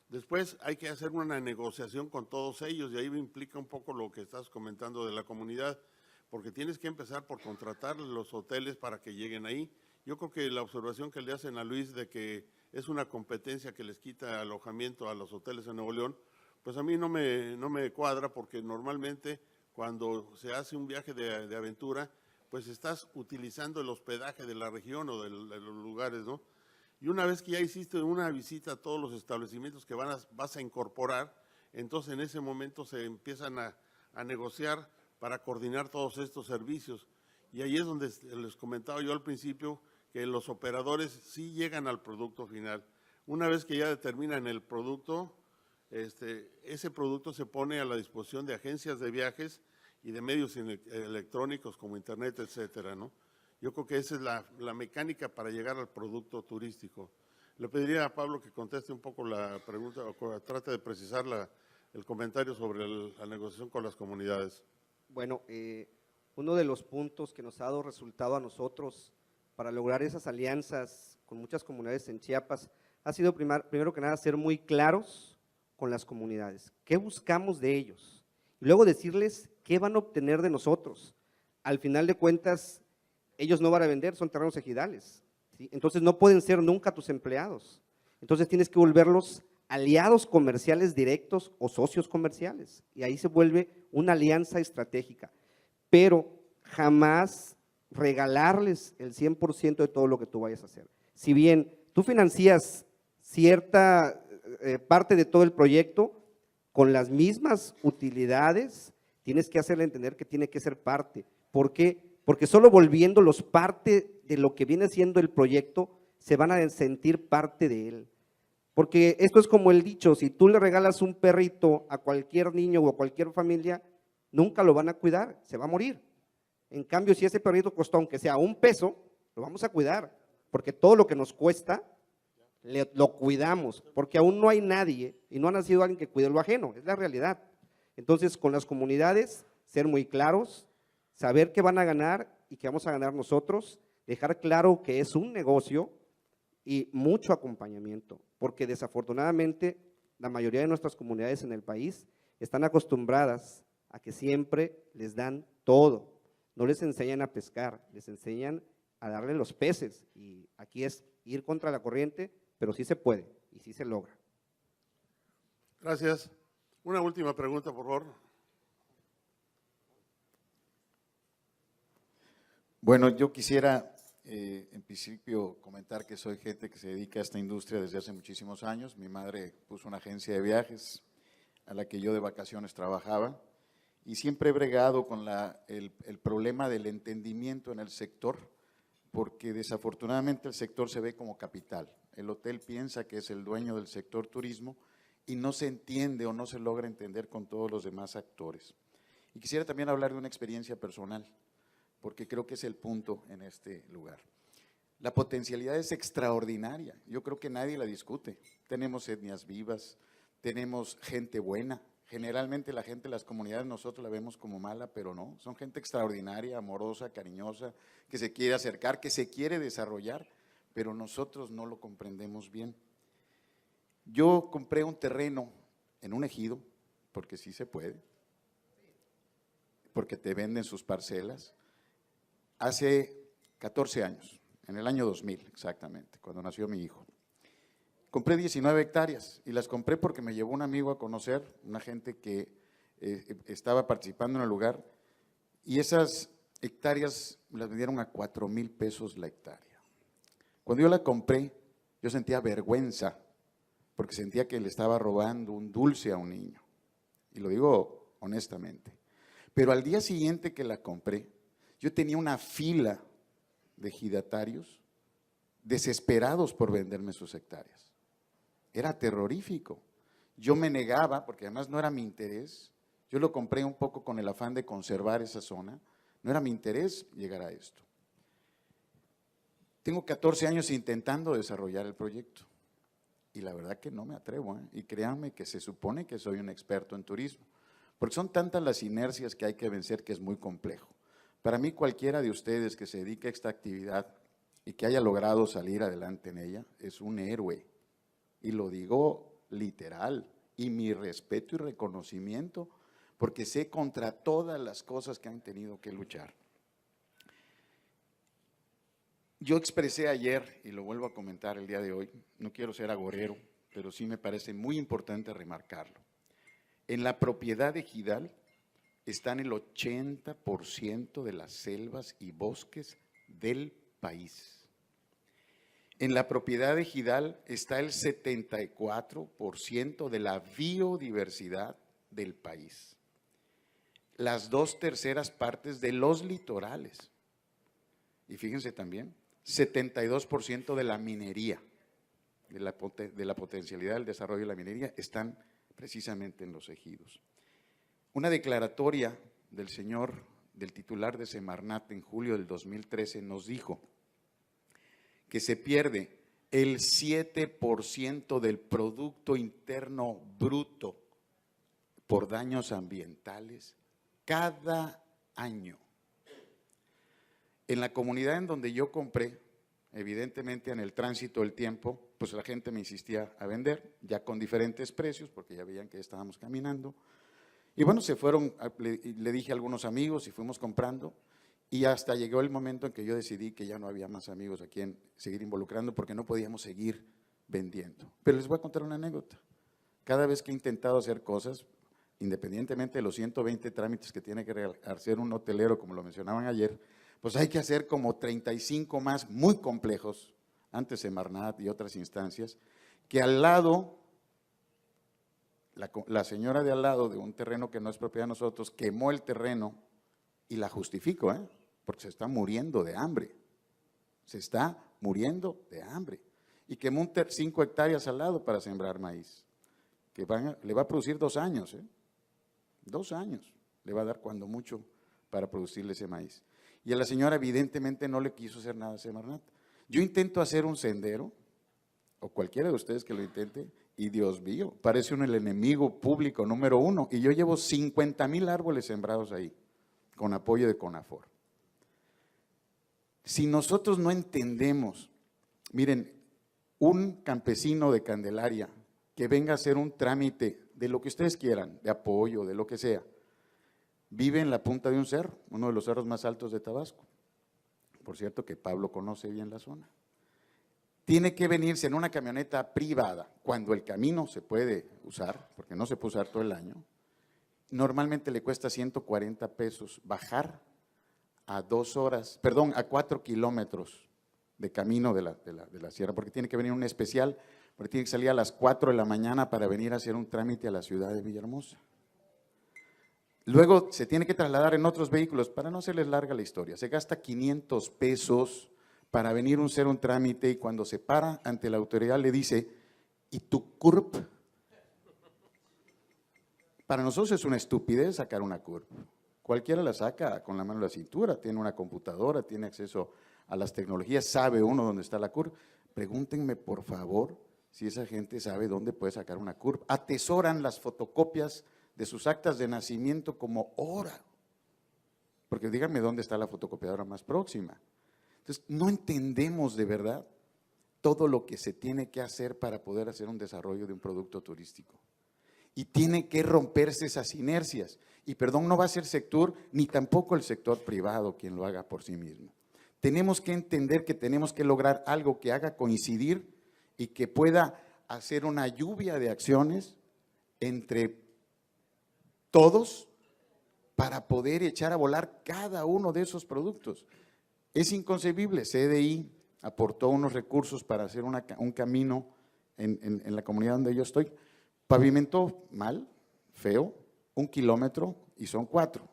Después hay que hacer una negociación con todos ellos y ahí implica un poco lo que estás comentando de la comunidad, porque tienes que empezar por contratar los hoteles para que lleguen ahí. Yo creo que la observación que le hacen a Luis de que es una competencia que les quita alojamiento a los hoteles en Nuevo León, pues a mí no me cuadra, porque normalmente cuando se hace un viaje de aventura, pues estás utilizando el hospedaje de la región o de los lugares, ¿no? Y una vez que ya hiciste una visita a todos los establecimientos que vas a incorporar, entonces en ese momento se empiezan a negociar para coordinar todos estos servicios. Y ahí es donde les comentaba yo al principio que los operadores sí llegan al producto final. Una vez que ya determinan el producto, ese producto se pone a la disposición de agencias de viajes y de medios electrónicos como internet, etcétera, ¿no? Yo creo que esa es la mecánica para llegar al producto turístico. Le pediría a Pablo que conteste un poco la pregunta o trate de precisar el comentario sobre la negociación con las comunidades. Bueno, uno de los puntos que nos ha dado resultado a nosotros para lograr esas alianzas con muchas comunidades en Chiapas ha sido primero que nada ser muy claros con las comunidades. ¿Qué buscamos de ellos? Y luego decirles qué van a obtener de nosotros. Al final de cuentas, ellos no van a vender, son terrenos ejidales, ¿sí? Entonces no pueden ser nunca tus empleados. Entonces tienes que volverlos aliados comerciales directos o socios comerciales. Y ahí se vuelve una alianza estratégica. Pero jamás regalarles el 100% de todo lo que tú vayas a hacer. Si bien tú financias cierta parte de todo el proyecto, con las mismas utilidades, tienes que hacerle entender que tiene que ser parte. ¿Por qué? Porque solo volviéndolos parte de lo que viene siendo el proyecto, se van a sentir parte de él. Porque esto es como el dicho, si tú le regalas un perrito a cualquier niño o a cualquier familia, nunca lo van a cuidar, se va a morir. En cambio, si ese perrito costó, aunque sea $1, lo vamos a cuidar, porque todo lo que nos cuesta, lo cuidamos, porque aún no hay nadie y no ha nacido alguien que cuide lo ajeno, es la realidad. Entonces, con las comunidades, ser muy claros, saber qué van a ganar y qué vamos a ganar nosotros, dejar claro que es un negocio y mucho acompañamiento, porque desafortunadamente la mayoría de nuestras comunidades en el país están acostumbradas a que siempre les dan todo, no les enseñan a pescar, les enseñan a darle los peces, y aquí es ir contra la corriente, pero sí se puede y sí se logra. Gracias. Una última pregunta, por favor. Bueno, yo quisiera en principio comentar que soy gente que se dedica a esta industria desde hace muchísimos años. Mi madre puso una agencia de viajes a la que yo de vacaciones trabajaba, y siempre he bregado con el problema del entendimiento en el sector, porque desafortunadamente el sector se ve como capital. El hotel piensa que es el dueño del sector turismo y no se entiende o no se logra entender con todos los demás actores. Y quisiera también hablar de una experiencia personal, porque creo que es el punto en este lugar. La potencialidad es extraordinaria, yo creo que nadie la discute. Tenemos etnias vivas, tenemos gente buena. Generalmente la gente de las comunidades nosotros la vemos como mala, pero no, son gente extraordinaria, amorosa, cariñosa, que se quiere acercar, que se quiere desarrollar, pero nosotros no lo comprendemos bien. Yo compré un terreno en un ejido, porque sí se puede, porque te venden sus parcelas, hace 14 años, en el año 2000 exactamente, cuando nació mi hijo. Compré 19 hectáreas y las compré porque me llevó un amigo a conocer, una gente que estaba participando en el lugar, y esas hectáreas las vendieron a 4,000 pesos la hectárea. Cuando yo la compré, yo sentía vergüenza, porque sentía que le estaba robando un dulce a un niño, y lo digo honestamente. Pero al día siguiente que la compré, yo tenía una fila de ejidatarios desesperados por venderme sus hectáreas. Era terrorífico. Yo me negaba, porque además no era mi interés. Yo lo compré un poco con el afán de conservar esa zona. No era mi interés llegar a esto. Tengo 14 años intentando desarrollar el proyecto y la verdad que no me atrevo, ¿eh? Y créanme que se supone que soy un experto en turismo, porque son tantas las inercias que hay que vencer que es muy complejo. Para mí, cualquiera de ustedes que se dedique a esta actividad y que haya logrado salir adelante en ella es un héroe, y lo digo literal, y mi respeto y reconocimiento, porque sé contra todas las cosas que han tenido que luchar. Yo expresé ayer, y lo vuelvo a comentar el día de hoy, no quiero ser agorero, pero sí me parece muy importante remarcarlo. En la propiedad ejidal están el 80% de las selvas y bosques del país. En la propiedad ejidal está el 74% de la biodiversidad del país. Las 2/3 partes de los litorales. Y fíjense también, 72% de la minería, de la potencialidad del desarrollo de la minería, están precisamente en los ejidos. Una declaratoria del titular de Semarnat en julio del 2013 nos dijo que se pierde el 7% del Producto Interno Bruto por daños ambientales cada año. En la comunidad en donde yo compré, evidentemente en el tránsito del tiempo, pues la gente me insistía a vender, ya con diferentes precios, porque ya veían que estábamos caminando. Y bueno, se fueron, le dije a algunos amigos y fuimos comprando, y hasta llegó el momento en que yo decidí que ya no había más amigos a quien seguir involucrando, porque no podíamos seguir vendiendo. Pero les voy a contar una anécdota. Cada vez que he intentado hacer cosas, independientemente de los 120 trámites que tiene que hacer un hotelero, como lo mencionaban ayer, pues hay que hacer como 35 más muy complejos, antes Semarnat y otras instancias, que al lado, la señora de al lado de un terreno que no es propiedad de nosotros, quemó el terreno, y la justifico, porque se está muriendo de hambre, se está muriendo de hambre, y quemó 5 hectáreas al lado para sembrar maíz, que le va a producir 2 años, 2 años le va a dar cuando mucho para producirle ese maíz. Y a la señora evidentemente no le quiso hacer nada a Semarnat. Yo intento hacer un sendero, o cualquiera de ustedes que lo intente, y Dios mío, parece el enemigo público número 1, y yo llevo 50,000 árboles sembrados ahí, con apoyo de CONAFOR. Si nosotros no entendemos, miren, un campesino de Candelaria que venga a hacer un trámite de lo que ustedes quieran, de apoyo, de lo que sea, vive en la punta de un cerro, uno de los cerros más altos de Tabasco. Por cierto que Pablo conoce bien la zona. Tiene que venirse en una camioneta privada, cuando el camino se puede usar, porque no se puede usar todo el año. Normalmente le cuesta 140 pesos bajar a 4 kilómetros de camino de la sierra, porque tiene que venir un especial, porque tiene que salir a las 4 de la mañana para venir a hacer un trámite a la ciudad de Villahermosa. Luego se tiene que trasladar en otros vehículos, para no hacerles larga la historia. Se gasta 500 pesos para venir a hacer un trámite, y cuando se para ante la autoridad le dice, ¿y tu CURP? Para nosotros es una estupidez sacar una CURP. Cualquiera la saca con la mano en la cintura, tiene una computadora, tiene acceso a las tecnologías, sabe uno dónde está la CURP. Pregúntenme, por favor, si esa gente sabe dónde puede sacar una CURP. Atesoran las fotocopias de sus actas de nacimiento como oro, porque díganme dónde está la fotocopiadora más próxima. Entonces, no entendemos de verdad todo lo que se tiene que hacer para poder hacer un desarrollo de un producto turístico. Y tiene que romperse esas inercias. Y perdón, no va a ser sector, ni tampoco el sector privado quien lo haga por sí mismo. Tenemos que entender que tenemos que lograr algo que haga coincidir y que pueda hacer una lluvia de acciones entre todos para poder echar a volar cada uno de esos productos. Es inconcebible. CDI aportó unos recursos para hacer un camino en la comunidad donde yo estoy. Pavimentó mal, feo, 1 kilómetro y son 4.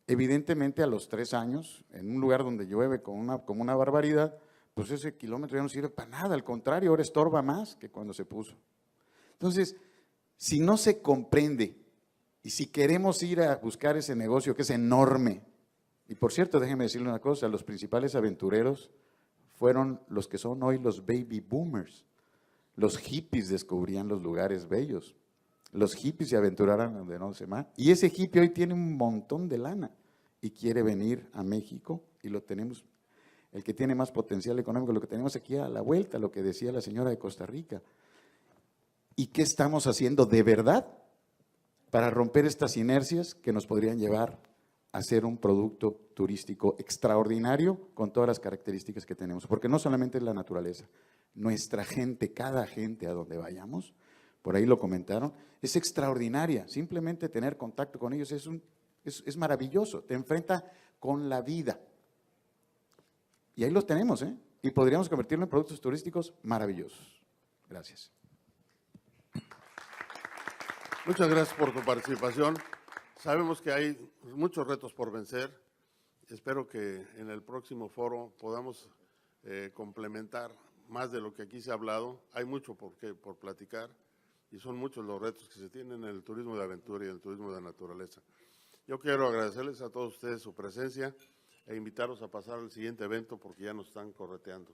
Evidentemente a los 3 años, en un lugar donde llueve como una barbaridad, pues ese kilómetro ya no sirve para nada, al contrario, ahora estorba más que cuando se puso. Entonces, si no se comprende y si queremos ir a buscar ese negocio que es enorme, y por cierto, déjenme decirle una cosa, los principales aventureros fueron los que son hoy los baby boomers. Los hippies descubrían los lugares bellos. Los hippies se aventuraron donde no se más. Y ese hippie hoy tiene un montón de lana y quiere venir a México y lo tenemos, el que tiene más potencial económico, lo que tenemos aquí a la vuelta, lo que decía la señora de Costa Rica. ¿Y qué estamos haciendo de verdad para romper estas inercias que nos podrían llevar a ser un producto turístico extraordinario con todas las características que tenemos? Porque no solamente es la naturaleza, nuestra gente, cada gente a donde vayamos, por ahí lo comentaron, es extraordinaria. Simplemente tener contacto con ellos es maravilloso, te enfrenta con la vida. Y ahí los tenemos, ¿eh? Y podríamos convertirlo en productos turísticos maravillosos. Gracias. Muchas gracias por tu participación. Sabemos que hay muchos retos por vencer. Espero que en el próximo foro podamos complementar más de lo que aquí se ha hablado. Hay mucho por platicar y son muchos los retos que se tienen en el turismo de aventura y en el turismo de naturaleza. Yo quiero agradecerles a todos ustedes su presencia e invitarlos a pasar al siguiente evento porque ya nos están correteando.